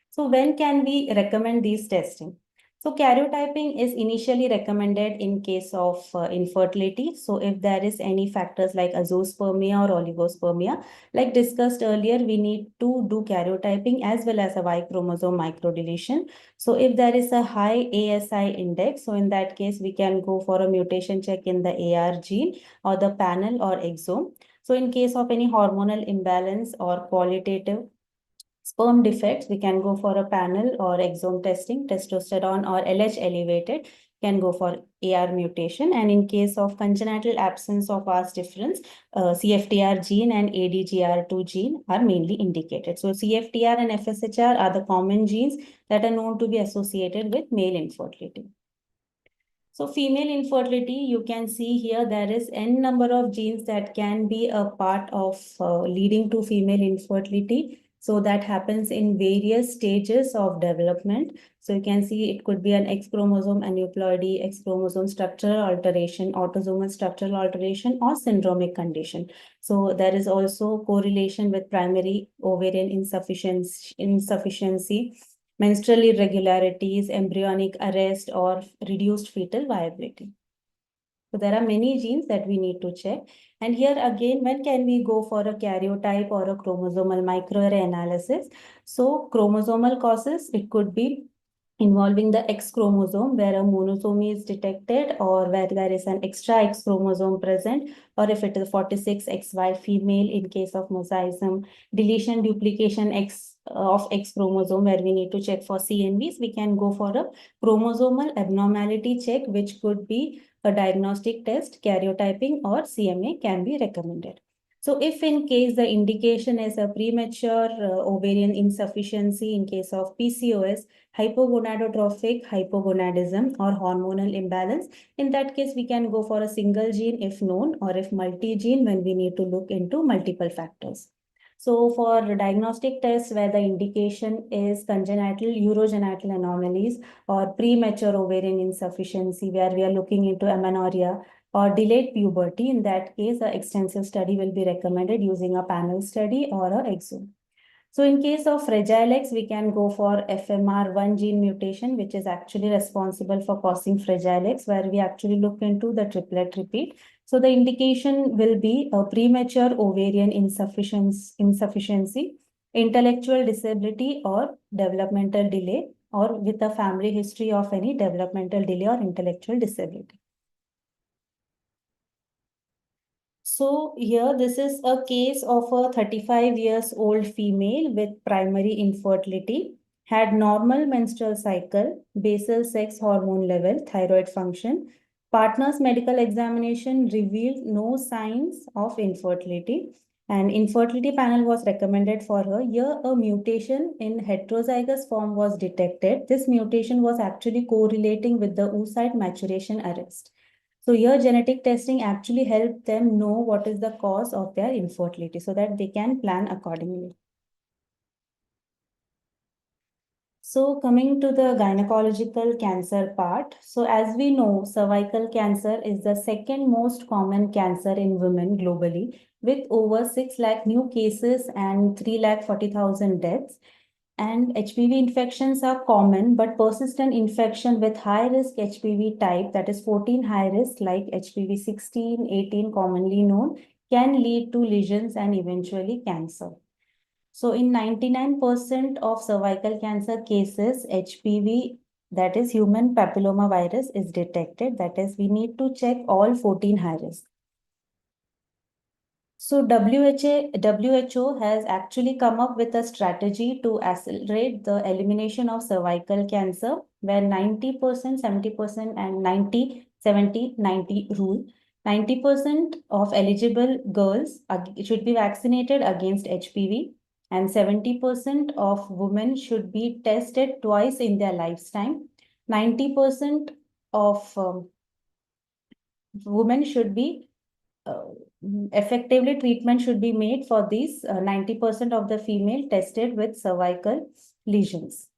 So when can we recommend these testing? So karyotyping is initially recommended in case of infertility. So if there is any factors like azoospermia or oligospermia, like discussed earlier, we need to do karyotyping as well as a Y chromosome microdeletion. So if there is a high ASI index, so in that case, we can go for a mutation check in the AR gene or the panel or exome. So in case of any hormonal imbalance or qualitative sperm defects, we can go for a panel or exome testing. Testosterone or LH elevated, can go for AR mutation. And in case of congenital absence of Vas difference, CFTR gene and ADGR2 gene are mainly indicated. So CFTR and FSHR are the common genes that are known to be associated with male infertility. So female infertility, you can see here there is n number of genes that can be a part of leading to female infertility. So that happens in various stages of development. So you can see it could be an X chromosome aneuploidy, X chromosome structural alteration, autosomal structural alteration, or syndromic condition. So there is also correlation with primary ovarian insufficiency, menstrual irregularities, embryonic arrest, or reduced fetal viability. So there are many genes that we need to check. And here again, when can we go for a karyotype or a chromosomal microarray analysis? So chromosomal causes, it could be involving the X chromosome where a monosomy is detected or where there is an extra X chromosome present, or if it is 46XY female in case of mosaicism, deletion, duplication of X chromosome where we need to check for CNVs, we can go for a chromosomal abnormality check, which could be a diagnostic test, karyotyping or CMA can be recommended. So if in case the indication is a premature ovarian insufficiency in case of PCOS, hypogonadotrophic hypogonadism or hormonal imbalance, in that case, we can go for a single gene if known, or if multi-gene when we need to look into multiple factors. So for diagnostic tests where the indication is congenital urogenital anomalies or premature ovarian insufficiency where we are looking into amenorrhea or delayed puberty, in that case, an extensive study will be recommended using a panel study or a exome. So in case of Fragile X, we can go for FMR1 gene mutation, which is actually responsible for causing Fragile X, where we actually look into the triplet repeat. So the indication will be a premature ovarian insufficiency, intellectual disability or developmental delay, or with a family history of any developmental delay or intellectual disability. So here, this is a case of a 35 years old female with primary infertility, had normal menstrual cycle, basal sex hormone level, thyroid function. Partner's medical examination revealed no signs of infertility. And infertility panel was recommended for her. Here, a mutation in heterozygous form was detected. This mutation was actually correlating with the oocyte maturation arrest. So here genetic testing actually help them know what is the cause of their infertility so that they can plan accordingly. So coming to the gynecological cancer part. So as we know, cervical cancer is the second most common cancer in women globally, with over 6 lakh new cases and 3,40,000 deaths. And HPV infections are common, but persistent infection with high risk HPV type, that is 14 high risk, like HPV 16, 18 commonly known, can lead to lesions and eventually cancer. So in 99% of cervical cancer cases, HPV, that is human papilloma virus, is detected. That is, we need to check all 14 high risk. So WHO has actually come up with a strategy to accelerate the elimination of cervical cancer, where 90%, 70%, and 90, 70, 90 rule. 90% of eligible girls should be vaccinated against HPV, and 70% of women should be tested twice in their lifetime. 90% of women should be effectively treatment should be made for these 90% of the female tested with cervical lesions.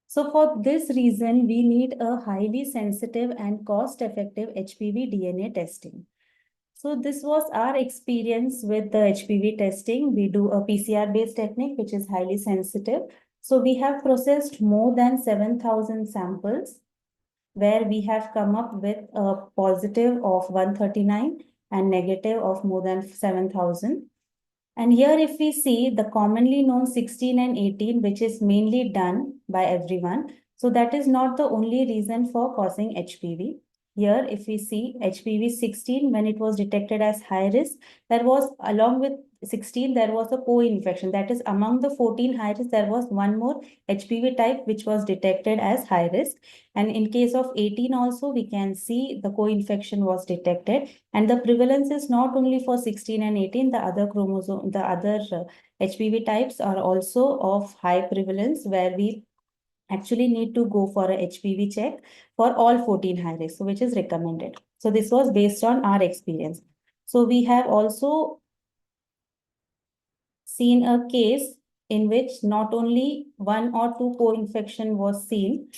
So for this reason, we need a highly sensitive and cost-effective HPV DNA testing. So this was our experience with the HPV testing. We do a PCR-based technique, which is highly sensitive. So we have processed more than 7,000 samples, where we have come up with a positive of 139 and negative of more than 7,000. And here if we see the commonly known 16 and 18, which is mainly done by everyone. So that is not the only reason for causing HPV. Here, if we see HPV 16, when it was detected as high risk, there was, along with 16, there was a co-infection. That is, among the 14 high risk, there was one more HPV type which was detected as high risk. And in case of 18 also, we can see the co-infection was detected. And the prevalence is not only for 16 and 18, the other chromosome, the other HPV types are also of high prevalence, where we actually need to go for a HPV check for all 14 high risk, so which is recommended. So this was based on our experience. So we have also seen a case in which not only one or two co-infection was seen.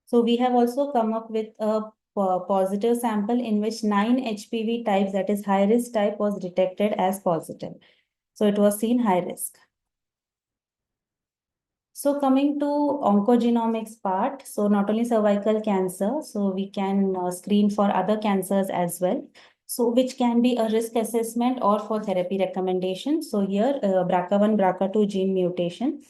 So we have also come up with a positive sample in which 9 HPV types, that is high risk type, was detected as positive. So it was seen high risk. So coming to oncogenomics part, so not only cervical cancer, so we can screen for other cancers as well. So which can be a risk assessment or for therapy recommendation. So here BRCA1, BRCA2 gene mutation.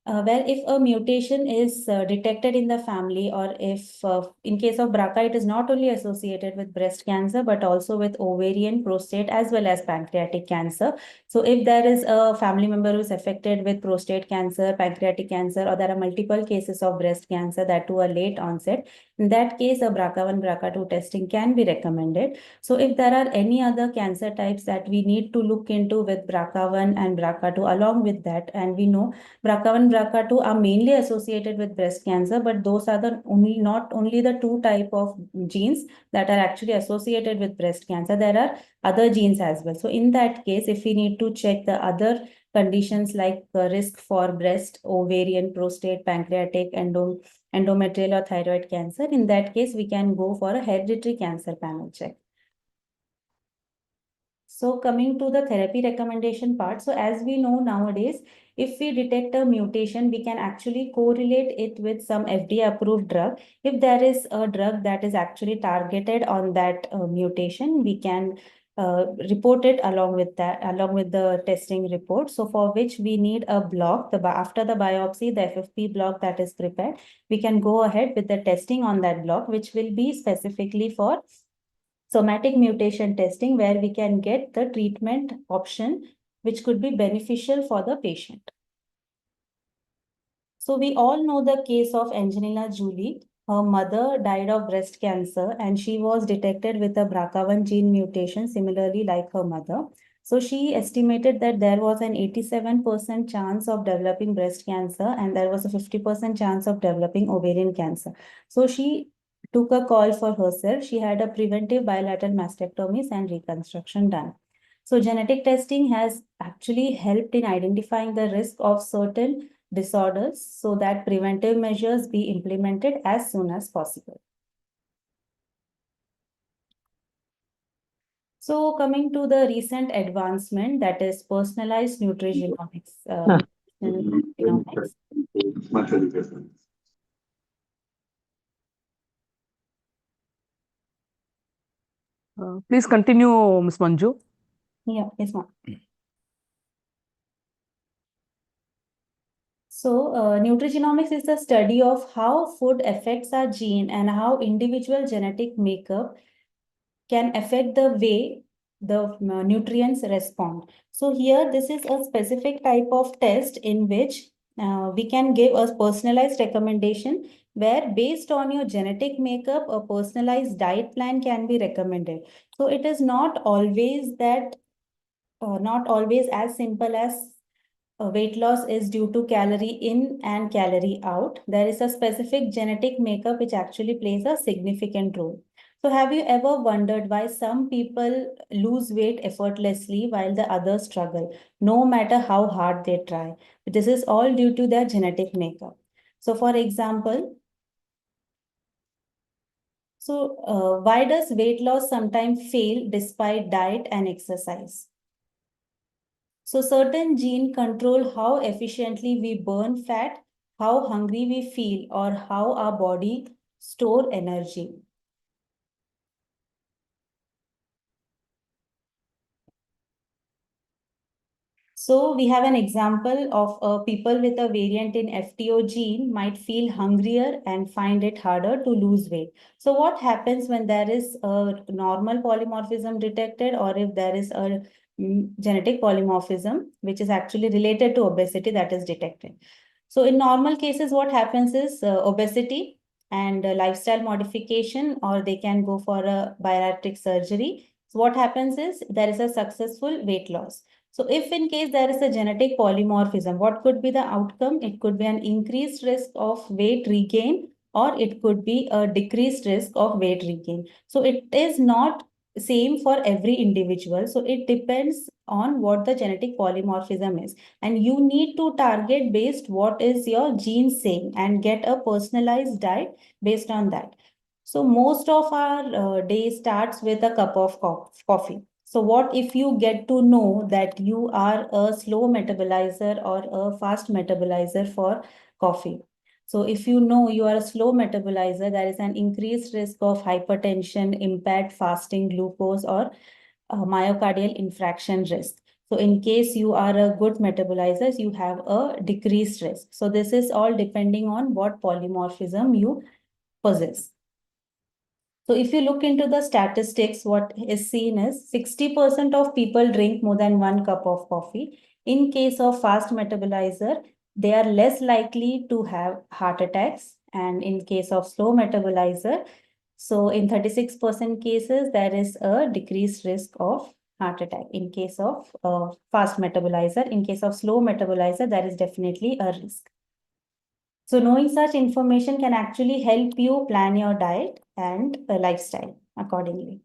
Where if a mutation is detected in the family, or if in case of BRCA, it is not only associated with breast cancer, but also with ovarian, prostate, as well as pancreatic cancer. So if there is a family member who is affected with prostate cancer, pancreatic cancer, or there are multiple cases of breast cancer that too are late onset, in that case, a BRCA1, BRCA2 testing can be recommended. So if there are any other cancer types that we need to look into with BRCA1 and BRCA2 along with that, and we know BRCA1, BRCA2 are mainly associated with breast cancer, but those are the not only the two type of genes that are actually associated with breast cancer. There are other genes as well. So in that case, if we need to check the other conditions like risk for breast, ovarian, prostate, pancreatic, endometrial or thyroid cancer, in that case, we can go for a hereditary cancer panel check. So coming to the therapy recommendation part. So as we know nowadays, if we detect a mutation, we can actually correlate it with some FDA approved drug. If there is a drug that is actually targeted on that mutation, we can report it along with the testing report. So for which we need a block, after the biopsy, the FFP block that is prepared, we can go ahead with the testing on that block, which will be specifically for somatic mutation testing, where we can get the treatment option which could be beneficial for the patient. So we all know the case of Angelina Jolie. Her mother died of breast cancer and she was detected with a BRCA1 gene mutation, similarly like her mother. So she estimated that there was an 87% chance of developing breast cancer and there was a 50% chance of developing ovarian cancer. So she took a call for herself. She had a preventive bilateral mastectomies and reconstruction done. So genetic testing has actually helped in identifying the risk of certain disorders so that preventive measures be implemented as soon as possible. So coming to the recent advancement, that is personalized nutrigenomics. Nutrigenomics. Please continue, Ms. Manju. Yeah, yes, ma'am. So, nutrigenomics is the study of how food affects our gene and how individual genetic makeup can affect the way the nutrients respond. So here, this is a specific type of test in which we can give a personalized recommendation where based on your genetic makeup, a personalized diet plan can be recommended. So it is not always that, not always as simple as weight loss is due to calorie in and calorie out. There is a specific genetic makeup which actually plays a significant role. So have you ever wondered why some people lose weight effortlessly while the others struggle, no matter how hard they try? This is all due to their genetic makeup. So for example, why does weight loss sometimes fail despite diet and exercise? So certain genes control how efficiently we burn fat, how hungry we feel, or how our body store energy. So we have an example of people with a variant in FTO gene might feel hungrier and find it harder to lose weight. So what happens when there is a normal polymorphism detected or if there is a genetic polymorphism, which is actually related to obesity that is detected? So in normal cases, what happens is obesity and lifestyle modification, or they can go for a bariatric surgery. So what happens is there is a successful weight loss. So if in case there is a genetic polymorphism, what could be the outcome? It could be an increased risk of weight regain or it could be a decreased risk of weight regain. So it is not same for every individual. So it depends on what the genetic polymorphism is. And you need to target based what is your gene saying and get a personalized diet based on that. So most of our day starts with a cup of coffee. So what if you get to know that you are a slow metabolizer or a fast metabolizer for coffee? So if you know you are a slow metabolizer, there is an increased risk of hypertension, impaired fasting glucose, or myocardial infarction risk. So in case you are a good metabolizer, you have a decreased risk. So this is all depending on what polymorphism you possess. So if you look into the statistics, what is seen is 60% of people drink more than 1 cup of coffee. In case of fast metabolizer, they are less likely to have heart attacks. And in case of slow metabolizer, so in 36% cases, there is a decreased risk of heart attack in case of fast metabolizer. In case of slow metabolizer, there is definitely a risk. So knowing such information can actually help you plan your diet and lifestyle accordingly.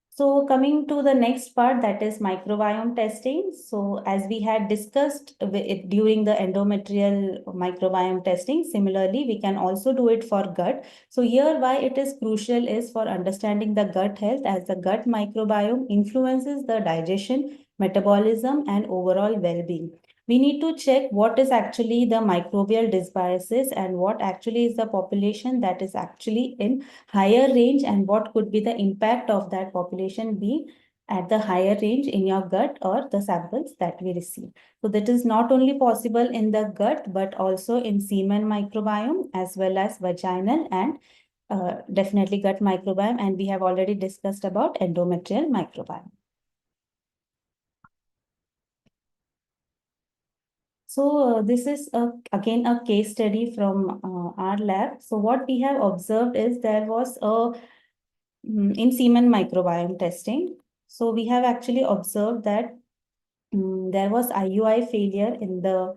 So coming to the next part, that is microbiome testing. So as we had discussed during the endometrial microbiome testing, similarly, we can also do it for gut. So here why it is crucial is for understanding the gut health, as the gut microbiome influences the digestion, metabolism, and overall well-being. We need to check what is actually the microbial dysbiosis and what actually is the population that is actually in higher range and what could be the impact of that population being at the higher range in your gut or the samples that we receive. So that is not only possible in the gut, but also in semen microbiome as well as vaginal and definitely gut microbiome. And we have already discussed about endometrial microbiome. So this is again a case study from our lab. So what we have observed is there was a in semen microbiome testing. So we have actually observed that there was IUI failure in the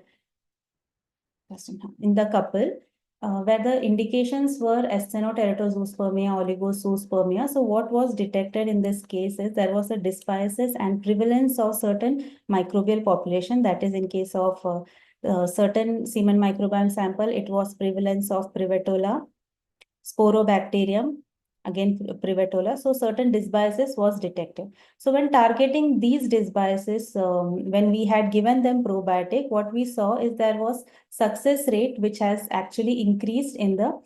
couple, where the indications were asthenoteratozoospermia, oligozoospermia. So what was detected in this case is there was a dysbiosis and prevalence of certain microbial population. That is, in case of certain semen microbiome sample, it was prevalence of Prevetola, Sporobacterium, again Prevetola. So certain dysbiosis was detected. So when targeting these dysbiosis, when we had given them probiotic, what we saw is there was success rate which has actually increased in the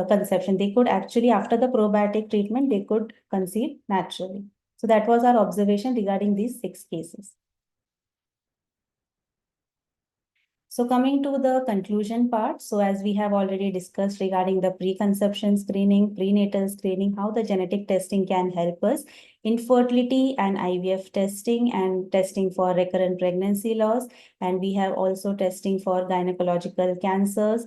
conception. They could actually, after the probiotic treatment, they could conceive naturally. So that was our observation regarding these 6 cases. So coming to the conclusion part, so as we have already discussed regarding the preconception screening, prenatal screening, how the genetic testing can help us, infertility and IVF testing and testing for recurrent pregnancy loss, and we have also testing for gynecological cancers.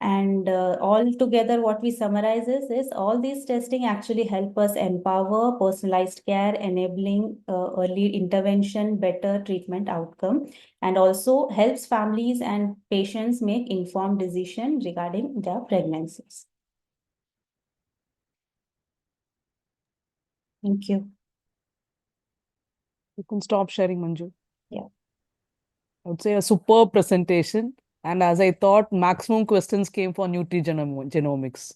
And all together, what we summarize is all these testing actually help us empower personalized care, enabling early intervention, better treatment outcome, and also helps families and patients make informed decisions regarding their pregnancies. Thank you. You can stop sharing, Manju. Yeah. I would say a superb presentation. And as I thought, maximum questions came for nutrigenomics.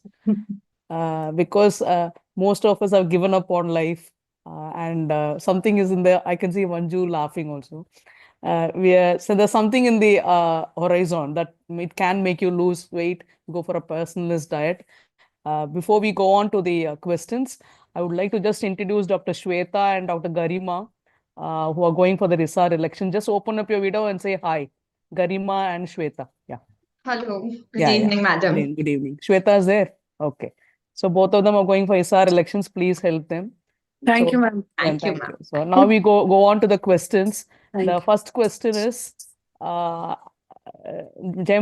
Because most of us have given up on life, and something is in there. I can see Manju laughing also. So there's something in the horizon that it can make you lose weight, go for a personalized diet. Before we go on to the questions, I would like to just introduce Dr. Shweta and Dr. Garima, who are going for the RISAR election. Just open up your video and say hi, Garima and Shweta. Yeah. Hello, good Yeah, evening, Good madam. evening. Good evening. Shweta is there. Okay. So both of them are going for ISAR elections. Please help them. Thank So, you, ma'am. Thank you, thank ma'am. you. So now we go on to the questions. Thank The you. first question is, Jem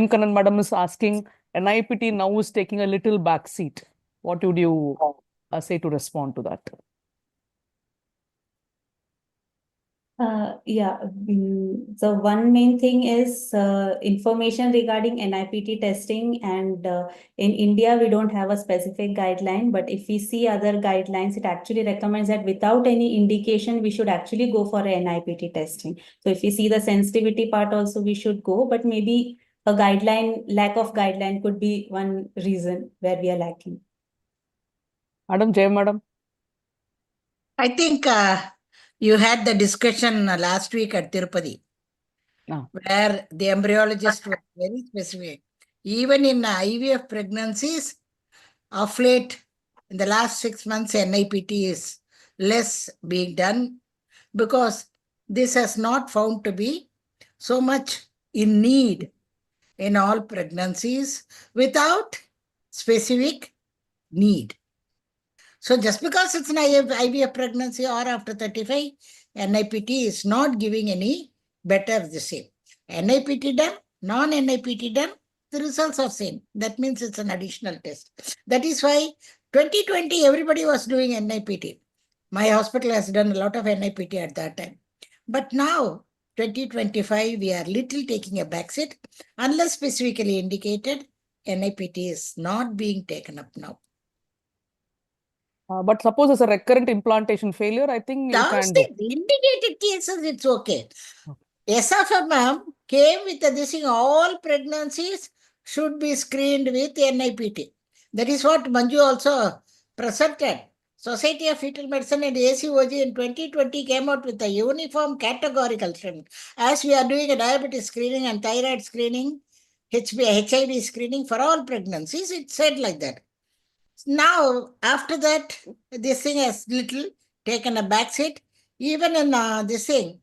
Kanan madam is asking, NIPT now is taking a little back seat. What would you say to respond to that? So one main thing is information regarding NIPT testing, and in India we don't have a specific guideline, but if we see other guidelines, it actually recommends that without any indication we should actually go for a NIPT testing. So if we see the sensitivity part also, we should go, but maybe a lack of guideline could be one reason where we are lacking. Madam. I think you had the discussion last week at Tirupati, where the embryologist was very specific. Even in IVF pregnancies, of late, in the last 6 months, NIPT is less being done because this has not found to be so much in need in all pregnancies without specific need. So just because it's an IVF pregnancy or after 35, NIPT is not giving any better the same. NIPT done, non-NIPT done, the results are same. That means it's an additional test. That is why 2020, everybody was doing NIPT. My hospital has done a lot of NIPT at that time. But now, 2025, we are little taking a backseat. Unless specifically indicated, NIPT is not being taken up now. But suppose it's a recurrent implantation failure, I think you can do. The indicated cases, it's okay. SFMM came with this thing, all pregnancies should be screened with NIPT. That is what Manju also presented. Society of Fetal Medicine and ACOG in 2020 came out with a uniform categorical statement. As we are doing a diabetes screening and thyroid screening, HIV screening for all pregnancies, it said like that. Now, after that, this thing has little taken a backseat. Even in this thing,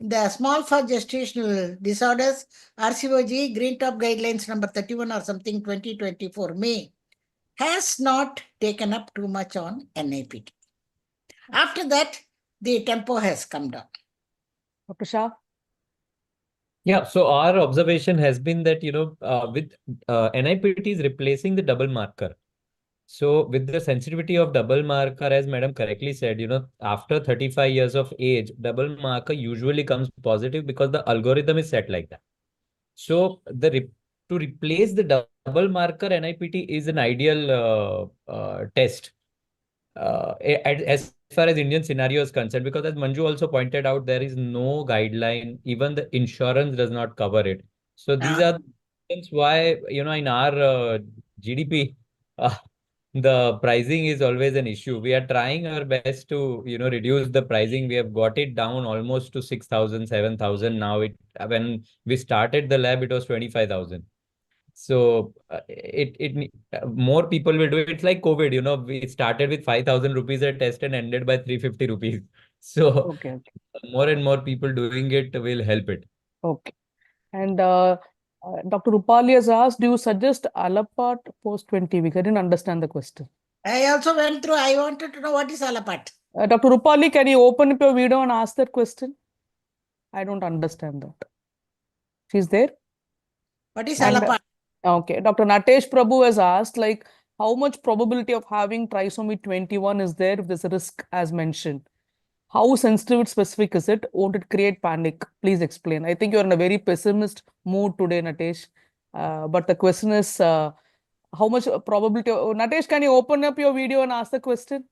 the small for gestational disorders, RCOG, Green Top Guidelines number 31 or something, 2024 May, has not taken up too much on NIPT. After that, the tempo has come down. Dr. Shah? Yeah, so our observation has been that, with NIPT is replacing the double marker. So with the sensitivity of double marker, as madam correctly said, after 35 years of age, double marker usually comes positive because the algorithm is set like that. So to replace the double marker, NIPT is an ideal test as far as Indian scenario is concerned, because as Manju also pointed out, there is no guideline, even the insurance does not cover it. So these are the reasons why, in our GDP, uh, the pricing is always an issue. We are trying our best to, reduce the pricing. We have got it down almost to 6,000, 7,000. Now when we started the lab, it was 25,000. So more people will do it. It's like COVID, we started with 5,000 rupees a test and ended by 350 rupees. So Okay, okay. more and more people doing it will help it. Okay. And Dr. Rupali has asked, do you suggest Alapart post 20 weeks? I didn't understand the question. I also went through, I wanted to know what is AART. Dr. Rupali, can you open up your video and ask that question? I don't understand that. She's there? What is And AART? okay, Dr. Natesh Prabhu has asked, like, how much probability of having trisomy 21 is there if there's a risk as mentioned? How sensitive specific is it? Won't it create panic? Please explain. I think you're in a very pessimist mood today, Natesh. But the question is, how much probability? Natesh, can you open up your video and ask the question?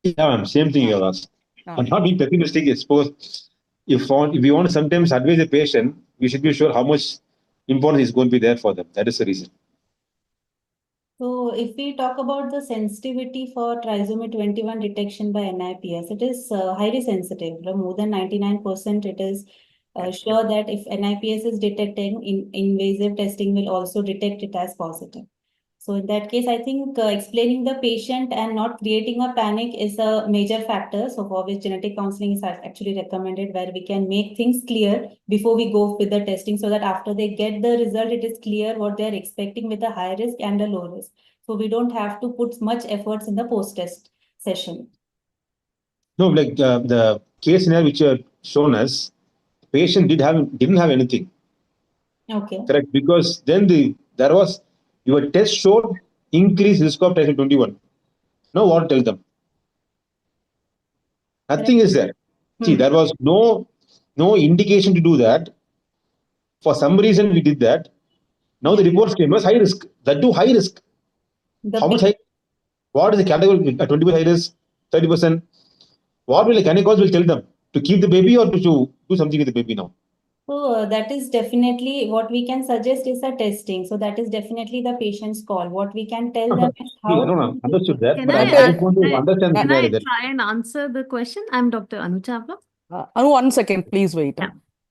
Yeah, ma'am, same thing you have asked. Ah. I'm not being pessimistic. I suppose if we want to sometimes advise a patient, we should be sure how much importance is going to be there for them. That is the reason. So if we talk about the sensitivity for trisomy 21 detection by NIPS, it is highly sensitive. More than 99%, it is sure that if NIPS is detecting, invasive testing will also detect it as positive. So in that case, I think explaining the patient and not creating a panic is a major factor. So for which genetic counseling is actually recommended, where we can make things clear before we go with the testing, so that after they get the result, it is clear what they are expecting with a high risk and a low risk. So we don't have to put much efforts in the post-test session. No, like the case scenario which you have shown us, patient didn't have anything. Okay. Correct, because then there was your test showed increased risk of trisomy 21. Now what tell them? Nothing is there. See, there was no indication to do that. For some reason, we did that. Now the reports came as high risk. That too high risk. How much high? What is the category? 20% high risk, 30%. What will the gynecology will tell them to keep the baby or to do something with the baby now? So that is definitely what we can suggest is a testing. So that is definitely the patient's call. What we can tell them is how. No, understood that. Can But I I, just want to understand the can I scenario there. try and answer the question? I'm Dr. Anu Chawla. Anu, 1 second, please wait. Yeah.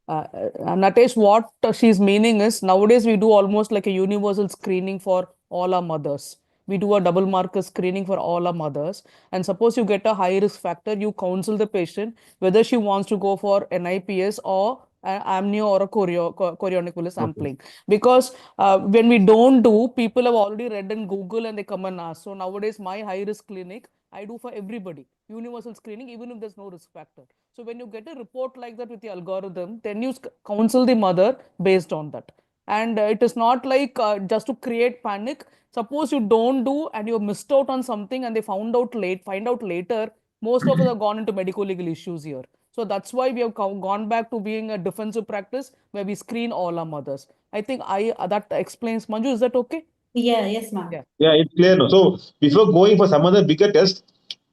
Natesh, what she's meaning is nowadays we do almost like a universal screening for all our mothers. We do a double marker screening for all our mothers. And suppose you get a high risk factor, you counsel the patient whether she wants to go for NIPS or amnio or a chorionic villus sampling. Because when we don't do, people have already read in Google and they come and ask. So nowadays, my high risk clinic, I do for everybody, universal screening, even if there's no risk factor. So when you get a report like that with the algorithm, then you counsel the mother based on that. And it is not like just to create panic. Suppose you don't do and you missed out on something and they find out later, most of us have gone into medical legal issues here. So that's why we have gone back to being a defensive practice where we screen all our mothers. I think that explains. Manju, is that okay? Yeah, yes, ma'am. Yeah, it's clear now. So before going for some other bigger test,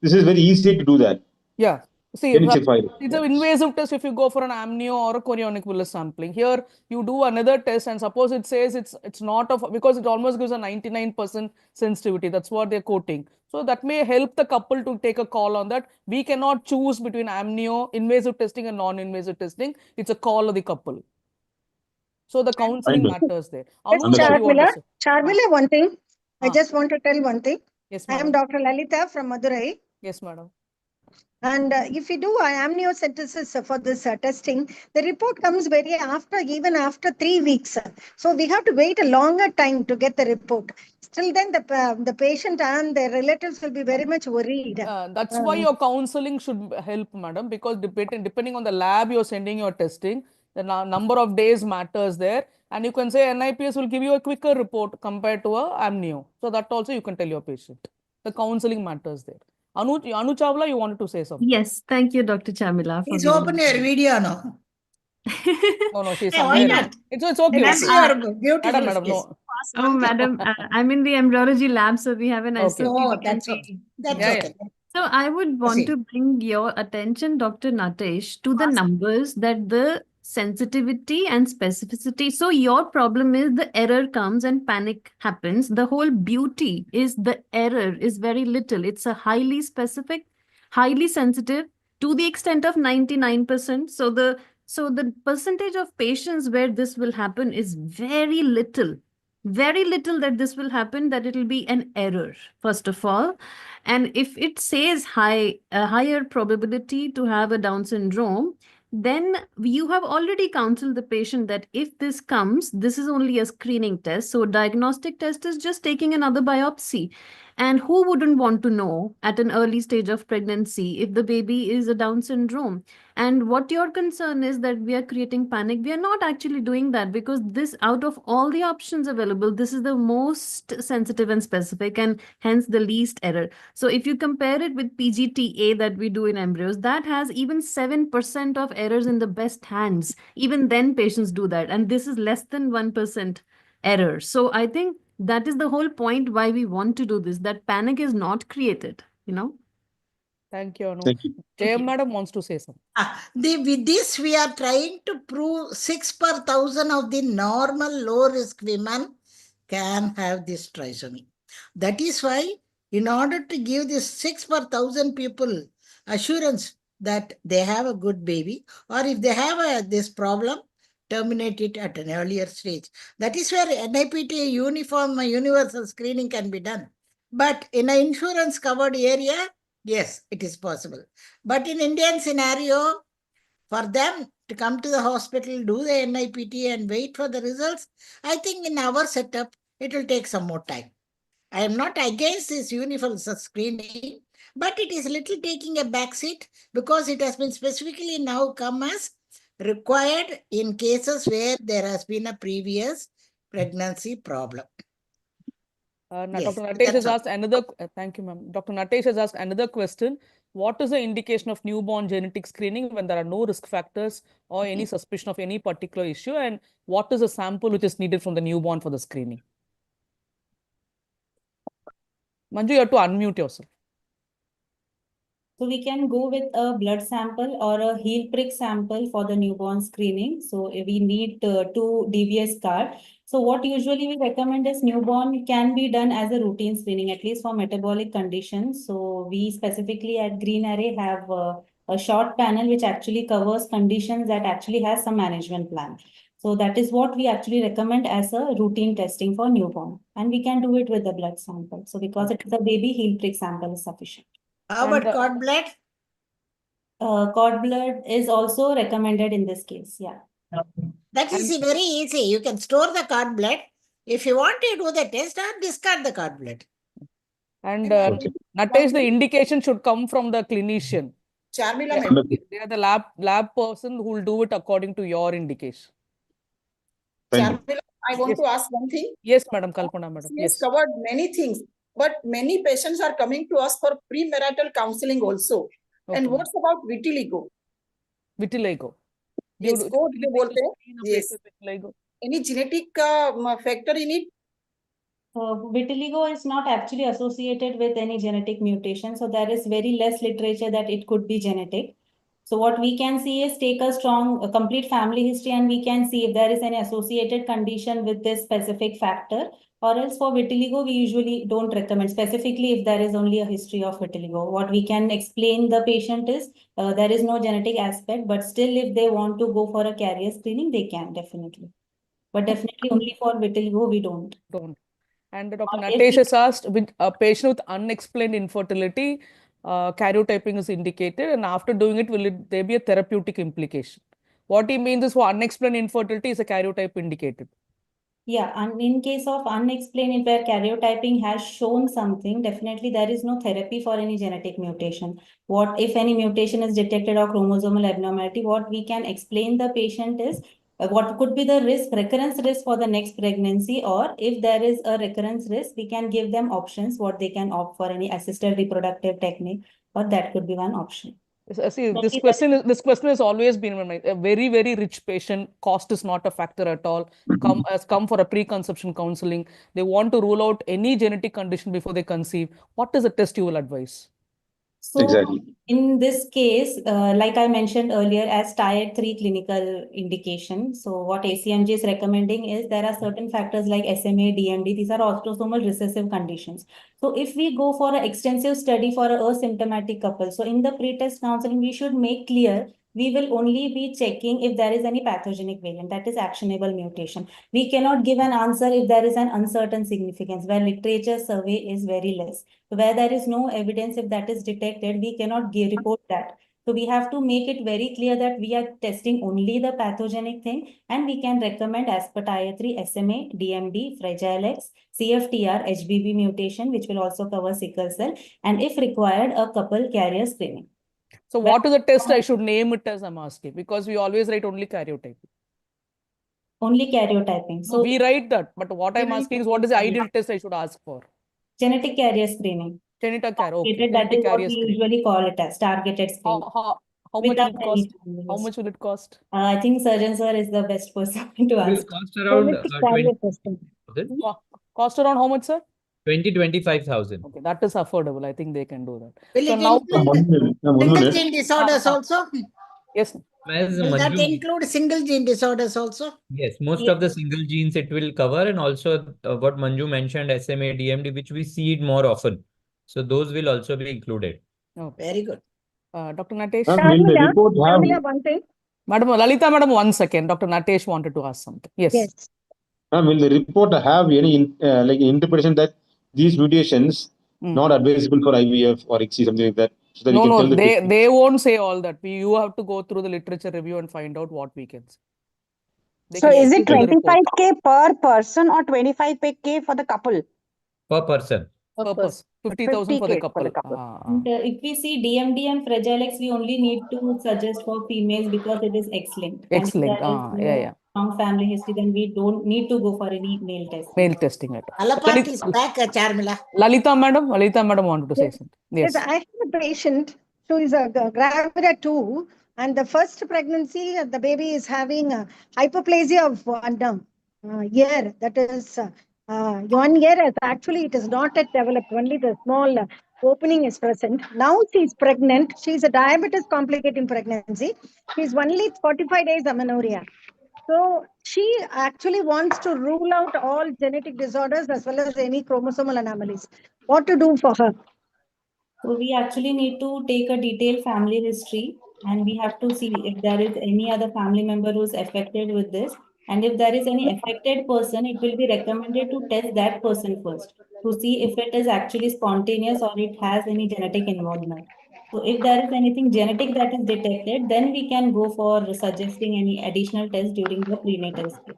this is very easy to do that. Yeah. See, Then it's a file. it's an invasive test if you go for an amnio or a chorionic villus sampling. Here, you do another test, and suppose it says it's not because it almost gives a 99% sensitivity. That's what they're quoting. So that may help the couple to take a call on that. We cannot choose between amnio, invasive testing, and non-invasive testing. It's a call of the couple. So the counseling matters there. Yes, Anu, what you want to say? Charmila, one thing. I Ah. just want to tell one thing. Yes, I am madam. Dr. Lalita from Madurai. Yes, madam. And if you do amniocentesis for this testing, the report comes even after 3 weeks. So we have to wait a longer time to get the report. Still then the patient and their relatives will be very much worried. That's why your counseling should help, madam, because depending on the lab you're sending your testing, the number of days matters there. And you can say NIPS will give you a quicker report compared to a amnio. So that also you can tell your patient. the counseling matters there. Anu Chawla, you wanted to say something? Yes, thank you, Dr. Chamila, for Please giving open me your the- video now. No, she's Hey, why somewhere. not? It's okay. That's Okay. your beautiful Madam, face. no. Oh, madam, I'm in the embryology lab, so we have an Okay. SOP. Oh, We can that's okay. be- That's Yeah, okay. So I would want Proceed. to bring your attention, Dr. Natesh, to the numbers that the sensitivity and specificity. So your problem is the error comes and panic happens. The whole beauty is the error is very little. It's a highly specific, highly sensitive to the extent of 99%. So the percentage of patients where this will happen is very little. Very little that this will happen, that it will be an error, first of all. And if it says a higher probability to have a Down syndrome, then you have already counseled the patient that if this comes, this is only a screening test. So diagnostic test is just taking another biopsy. And who wouldn't want to know at an early stage of pregnancy if the baby is a Down syndrome? And what your concern is that we are creating panic. We are not actually doing that, because this, out of all the options available, this is the most sensitive and specific, and hence the least error. So if you compare it with PGTA that we do in embryos, that has even 7% of errors in the best hands. Even then patients do that. And this is less than 1% error. So I think that is the whole point why we want to do this, that panic is not created, you know. Thank you, Anu. Thank you. Jayam Madam wants to say something. With this, we are trying to prove 6 per 1,000 of the normal low-risk women can have this trisomy. That is why, in order to give this 6 per 1,000 people assurance that they have a good baby, or if they have this problem, terminate it at an earlier stage. That is where NIPT uniform universal screening can be done. But in an insurance covered area, yes, it is possible. But in Indian scenario, for them to come to the hospital, do the NIPT and wait for the results, I think in our setup, it will take some more time. I am not against this universal screening, but it is little taking a backseat because it has been specifically now come as required in cases where there has been a previous pregnancy problem. Yes, Dr. Natesh has that's all. asked another, thank you, ma'am. Dr. Natesh has asked another question. What is the indication of newborn genetic screening when there are no risk factors or any suspicion of any particular issue? And what is the sample which is needed from the newborn for the screening? Manju, you have to unmute yourself. So we can go with a blood sample or a heel prick sample for the newborn screening. So we need 2 DBS card. So what usually we recommend is newborn can be done as a routine screening, at least for metabolic conditions. So we specifically at Green Array have a short panel which actually covers conditions that actually has some management plan. So that is what we actually recommend as a routine testing for newborn. And we can do it with the blood sample. So because it is a baby, heel prick sample is sufficient. How And, about cord blood? Cord blood is also recommended in this case. Yeah. That is very easy. You can store the cord blood. If you want to do the test, or discard the cord blood. And Okay. Natesh, the indication should come from the clinician. Charmila, They ma'am. they are the lab person who will do it according to your indication. Thank you. Charmila, I want Yes. to ask one thing. Yes, Madam Kalpana, Madam. She has Yes. covered many things, but many patients are coming to us for premarital counseling also. Okay, And ma'am. what's about vitiligo? Vitiligo. Yes, go Usually बोलते हैं. screen a Yes. patient with vitiligo. Any genetic factor in it? Vitiligo is not actually associated with any genetic mutation. So there is very less literature that it could be genetic. So what we can see is take a complete family history, and we can see if there is any associated condition with this specific factor. Or else for vitiligo, we usually don't recommend specifically if there is only a history of vitiligo. What we can explain the patient is there is no genetic aspect, but still if they want to go for a carrier screening, they can definitely. But definitely only for vitiligo, we don't. And Dr. Or Natesh has asked, with a patient with unexplained infertility, karyotyping is indicated, and after doing it, will there be a therapeutic implication? What he means is for unexplained infertility is a karyotype indicated. Yeah, and in case of unexplained where karyotyping has shown something, definitely there is no therapy for any genetic mutation. What if any mutation is detected or chromosomal abnormality, what we can explain the patient is what could be the recurrence risk for the next pregnancy, or if there is a recurrence risk, we can give them options, what they can opt for, any assisted reproductive technique, or that could be one option. See, So this these question has always been in my mind. A very, very rich patient, cost is not a factor at all. Has come for a preconception counseling. They want to rule out any genetic condition before they conceive. What is the test you will advise? So Exactly. in this case, like I mentioned earlier, as tier 3 clinical indication, so what ACMG is recommending is there are certain factors like SMA, DMD, these are autosomal recessive conditions. So if we go for an extensive study for a asymptomatic couple, so in the pre-test counseling, we should make clear we will only be checking if there is any pathogenic variant, that is actionable mutation. We cannot give an answer if there is an uncertain significance, where literature survey is very less. Where there is no evidence, if that is detected, we cannot report that. So we have to make it very clear that we are testing only the pathogenic thing, and we can recommend as per tier 3 SMA, DMD, Fragile X, CFTR, HBB mutation, which will also cover sickle cell, and if required, a couple carrier screening. So what is the test I should name it as, I'm asking? Because we always write only karyotype. Only karyotyping. So we write that, but what I'm asking is what is the ideal test I should ask for? Genetic carrier screening. Genetic carrier, okay. That Genetic is what carrier we screening. usually call it as targeted screening. How much will it cost? How much will it cost? I think Surgeon Sir is the best person to It will answer. cost around Genetic carrier testing. 20,000. Cost around how much, sir? 25,000. Okay, that is affordable. I think they can do that. Will So it now, include single gene disorders also? yes. As Will that Manju, include single gene disorders also? yes, most of the single genes it will cover, and also what Manju mentioned, SMA, DMD, which we see it more often. So those will also be included. Okay. Very good. Dr. Natesh? Will the report have... one thing. Madam, Lalita, madam, 1 second. Dr. Natesh wanted to ask something. Yes. Yes. Will the report have any like interpretation that these mutations not advisable for IVF or ICSI, something like that? So that we can tell the patient? They won't say all that. You have to go through the literature review and find out what we can say. So is it 25K per person or 25K for the couple? Per person. Per person. 50,000 for the couple. And if we see DMD and Fragile X, we only need to suggest for females because it is X-linked. X-linked. And if there is no strong family history, then we don't need to go for any male testing. Male testing. AART is back, Charmila. Lalita madam wanted to say something. Yes. I have a patient who is a gravida 2, and the first pregnancy, the baby is having hypoplasia of 1 year. That is 1 year. Actually, it is not yet developed. Only the small opening is present. Now she is pregnant. She is a diabetes complicating pregnancy. She is only 45 days amenorrhea. So she actually wants to rule out all genetic disorders as well as any chromosomal anomalies. What to do for her? So we actually need to take a detailed family history, and we have to see if there is any other family member who is affected with this. And if there is any affected person, it will be recommended to test that person first to see if it is actually spontaneous or it has any genetic involvement. So if there is anything genetic that is detected, then we can go for suggesting any additional test during the prenatal stage.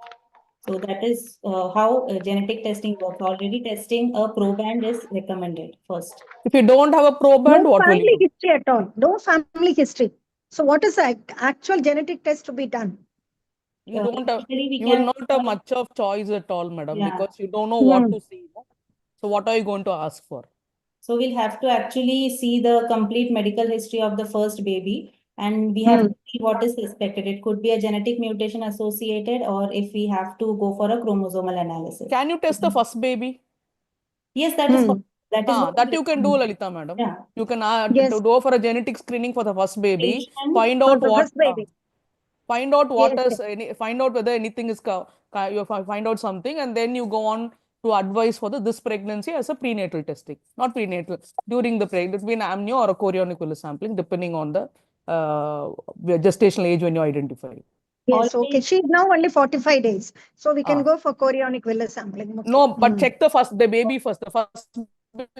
So that is how genetic testing works. Already testing a proband is recommended first. If you don't have a proband, what will you do? No family history at all. No family history. So what is the actual genetic test to be done? You don't have, you will not have much of choice at all, madam, because you don't know what to see. So what are you going to ask for? So we'll have to actually see the complete medical history of the first baby, and we have to see what is suspected. It could be a genetic mutation associated, or if we have to go for a chromosomal analysis. Can you test the first baby? Yes, that is that you can do, Lalita madam. Yeah. You can to go for a genetic screening for the first baby. Find For out the what first baby. find out what Yes, is find out whether anything is you find out something, and then you go on to advise for this pregnancy as a prenatal testing, not prenatal, during the pregnancy, between amnio or a chorionic villus sampling, depending on the gestational age when you identify. Yes, okay. She's now only 45 days. So we can go for chorionic villus sampling. Okay. No, but check the baby first. The first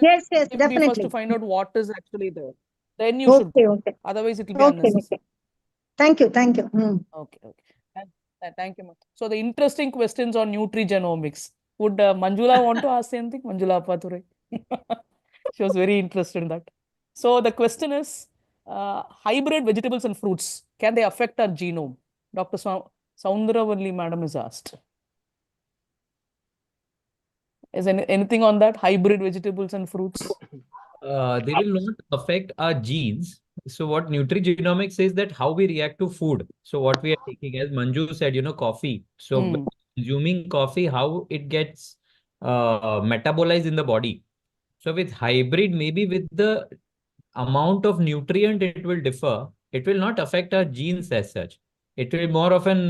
Yes, baby first to definitely. find out what is actually there. Then you should go. Okay. Otherwise, it will be unnecessary. Thank you. Okay. Thank you, ma'am. So the interesting questions on nutrigenomics. Would Manjula want to ask anything? Manjula Apathure. She was very interested in that. So the question is, hybrid vegetables and fruits, can they affect our genome? Dr. Soundravalli madam is asked. Is anything on that? Hybrid vegetables and fruits? They will not affect our genes. So what nutrigenomics says that how we react to food. So what we are taking, as Manju said, coffee. So consuming coffee, how it gets metabolized in the body. So with hybrid, maybe with the amount of nutrient it will differ, it will not affect our genes as such. It will be more of an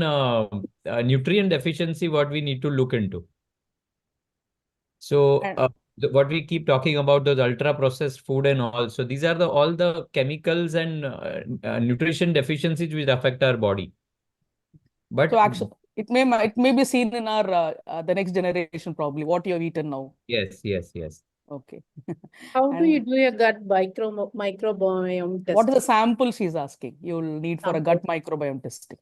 nutrient deficiency what we need to look into. So what we keep talking about, those ultra processed food and all. So these are all the chemicals and nutrition deficiencies which affect our body. But so actually, it may be seen in our the next generation probably what you have eaten now. Yes. Okay. How do you do a gut microbiome test? What is the sample she's asking? You'll need for a gut microbiome testing.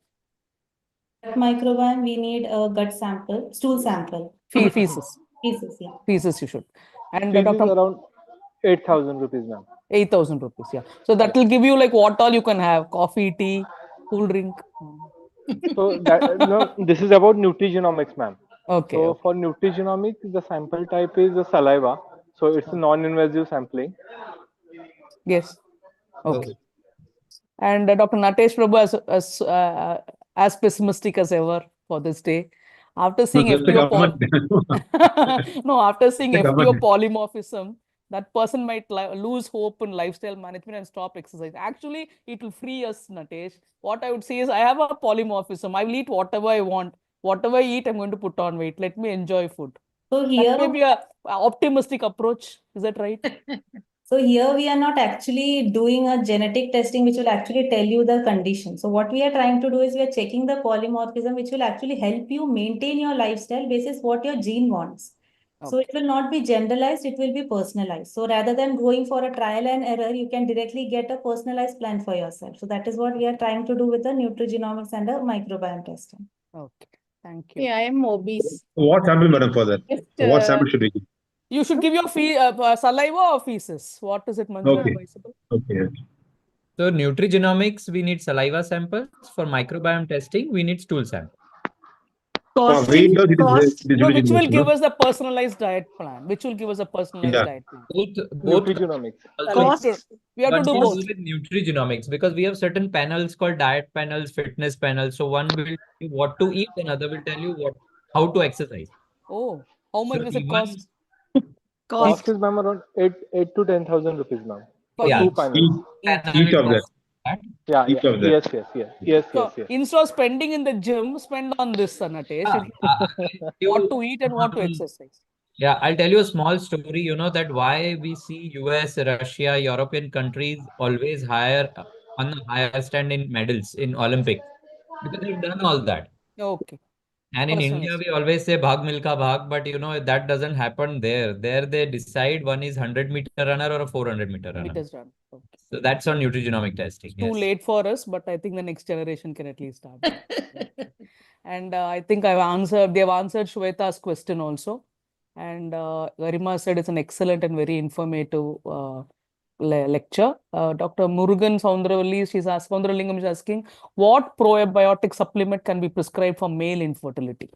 Gut microbiome, we need a gut sample, stool sample. Feces. Feces, yeah. Feces you should. And Fees Dr. is around 8,000 rupees, ma'am. 8,000 rupees, yeah. So that will give you like what all you can have, coffee, tea, cool drink. So that no, this is about nutrigenomics, ma'am. Okay. So for nutrigenomics, the sample type is the saliva. So it's a non-invasive sampling. Yes. Okay. And Dr. Natesh Prabhu as pessimistic as ever for this day. After seeing FTO after seeing FTO polymorphism, that person might lose hope in lifestyle management and stop exercise. Actually, it will free us, Natesh. What I would say is, I have a polymorphism. I will eat whatever I want. Whatever I eat, I'm going to put on weight. Let me enjoy food. So here, that may be a optimistic approach. Is that right? So here we are not actually doing a genetic testing which will actually tell you the condition. So what we are trying to do is we are checking the polymorphism which will actually help you maintain your lifestyle basis what your gene wants. Okay. So it will not be generalized, it will be personalized. So rather than going for a trial and error, you can directly get a personalized plan for yourself. So that is what we are trying to do with the nutrigenomics and the microbiome testing. Okay, thank you. Yeah, I am obese. What sample, madam, for that? What sample should we give? You should give your saliva or feces. What is it, Manju? Okay. Advisable? Okay. So nutrigenomics, we need saliva samples. For microbiome testing, we need stool samples. Which will give us the personalized diet plan? Which will give us a personalized diet plan? Both nutrigenomics. We have to do both. With nutrigenomics because we have certain panels called diet panels, fitness panels. So one will tell you what to eat, and other will tell you how to exercise. Oh, how much does it cost? Cost is, ma'am, around 8 to 10,000 rupees, ma'am. For Yeah, 2 panels. Each of them. Yeah, Each of them. Yes. Instead of spending in the gym, spend on this, Natesh. What to eat and what to exercise. Yeah, I'll tell you a small story, that why we see US, Russia, European countries always higher on the higher stand in medals in Olympics. Because they've done all that. Okay. And in India, we always say bhag milka bhag, but that doesn't happen there. There they decide one is 100-meter runner or a 400-meter runner. Meters run. Okay. So that's on nutrigenomic testing. It's too late for us, but I think the next generation can at least start that. And I think they've answered Shweta's question also. And Garima said it's an excellent and very informative lecture. Dr. Murugan Soundralingam is asking, what probiotic supplement can be prescribed for male infertility?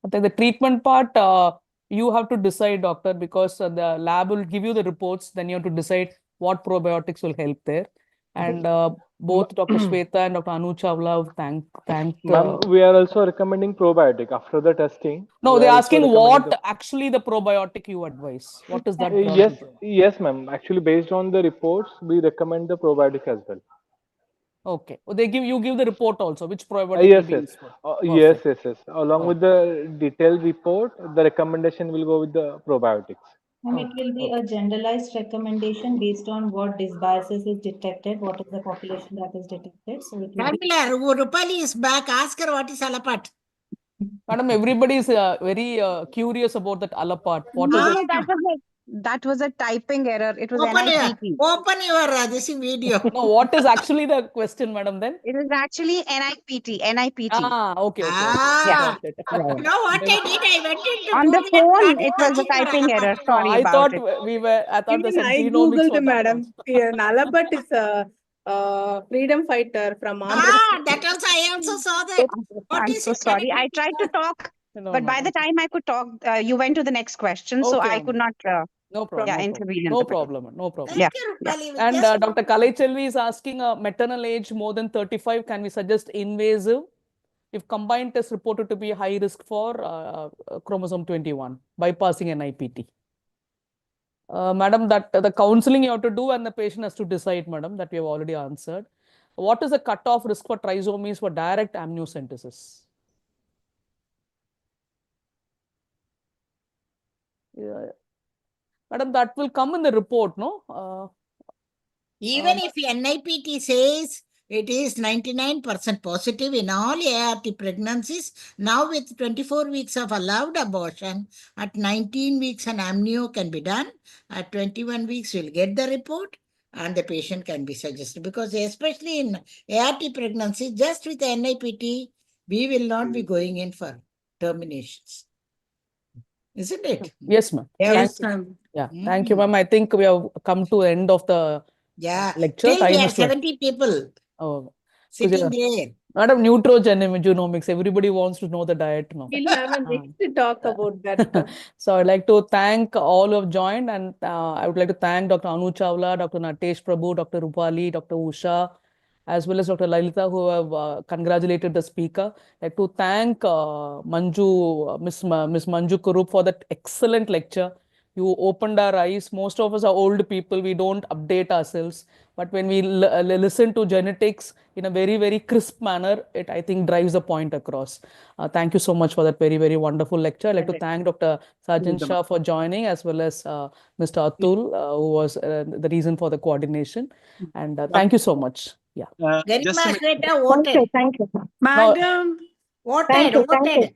I think the treatment part, you have to decide, doctor, because the lab will give you the reports. Then you have to decide what probiotics will help there. And both Dr. Shweta and Dr. Anu Chawla have thanked. Ma'am, we are also recommending probiotic after the testing. No, they're asking what actually the probiotic you advise. What is that? Yes, ma'am. Actually, based on the reports, we recommend the probiotic as well. Okay. Well, you give the report also, which probiotic will be useful. Yes. Along with the detailed report, the recommendation will go with the probiotics. And it will be a generalized recommendation based on what dysbiosis is detected, what is the population that is detected. So it will be... Rupali is back. Ask her what is Alapat. Madam, everybody is very curious about that Alapat. What is it? That was a typing error. It was Open NIPT. this video. No, what is actually the question, madam, then? It is actually NIPT. Okay. Yeah. You know what I did? I went into On the phone, it was a typing error. Sorry I about thought it. I thought there's some I genomics googled, madam. Nalapat is freedom fighter from Andhra. Ah, that also, I also saw that. What I'm is so it? Can sorry. you I tried to tell? talk, No, but no, by the no. time I could talk, you went to the next question, so Okay, I could ma'am. not, No problem. yeah, No problem. intervene in No the middle. problem. No problem. Yeah, Thank you, yeah. Rupali. We And just Dr. Kalai is asking a maternal age more than 35. Can we suggest invasive if combined test reported to be high risk for chromosome 21, bypassing NIPT? Madam, that the counseling you have to do and the patient has to decide, madam, that we have already answered. What is the cutoff risk for trisomies for direct amniocentesis? Yeah. Madam, that will come in the report, no? Even if NIPT says it is 99% positive in all ART pregnancies, now with 24 weeks of allowed abortion, at 19 weeks an amnio can be done, at 21 weeks you'll get the report and the patient can be suggested. Because especially in ART pregnancy, just with NIPT, we will not be going in for terminations. Isn't it? Yes, ma'am. Yes, Thank you. ma'am. Yeah, thank you, ma'am. I think we have come to the end of the Yeah, lecture. still we Time have is well. 70 people Oh, sitting there. Madam, genomics. Everybody wants to know the diet now. We'll have a next talk about that. So I'd like to thank all who have joined, and I would like to thank Dr. Anu Chawla, Dr. Natesh Prabhu, Dr. Rupali, Dr. Usha, as well as Dr. Lalita, who have congratulated the speaker. I'd like to thank Miss Manju Kurup for that excellent lecture. You opened our eyes. Most of us are old people. We don't update ourselves. But when we listen to genetics in a very, very crisp manner, it, I think, drives the point across. Thank you so much for that very, very wonderful lecture. I'd like to thank Dr. Sajan Shah for joining, as well as Mr. Atul, who was the reason for the coordination. And thank you so much. Yeah. Garima Thank Shweta you, voted. thank you. Now, Madam. Voted.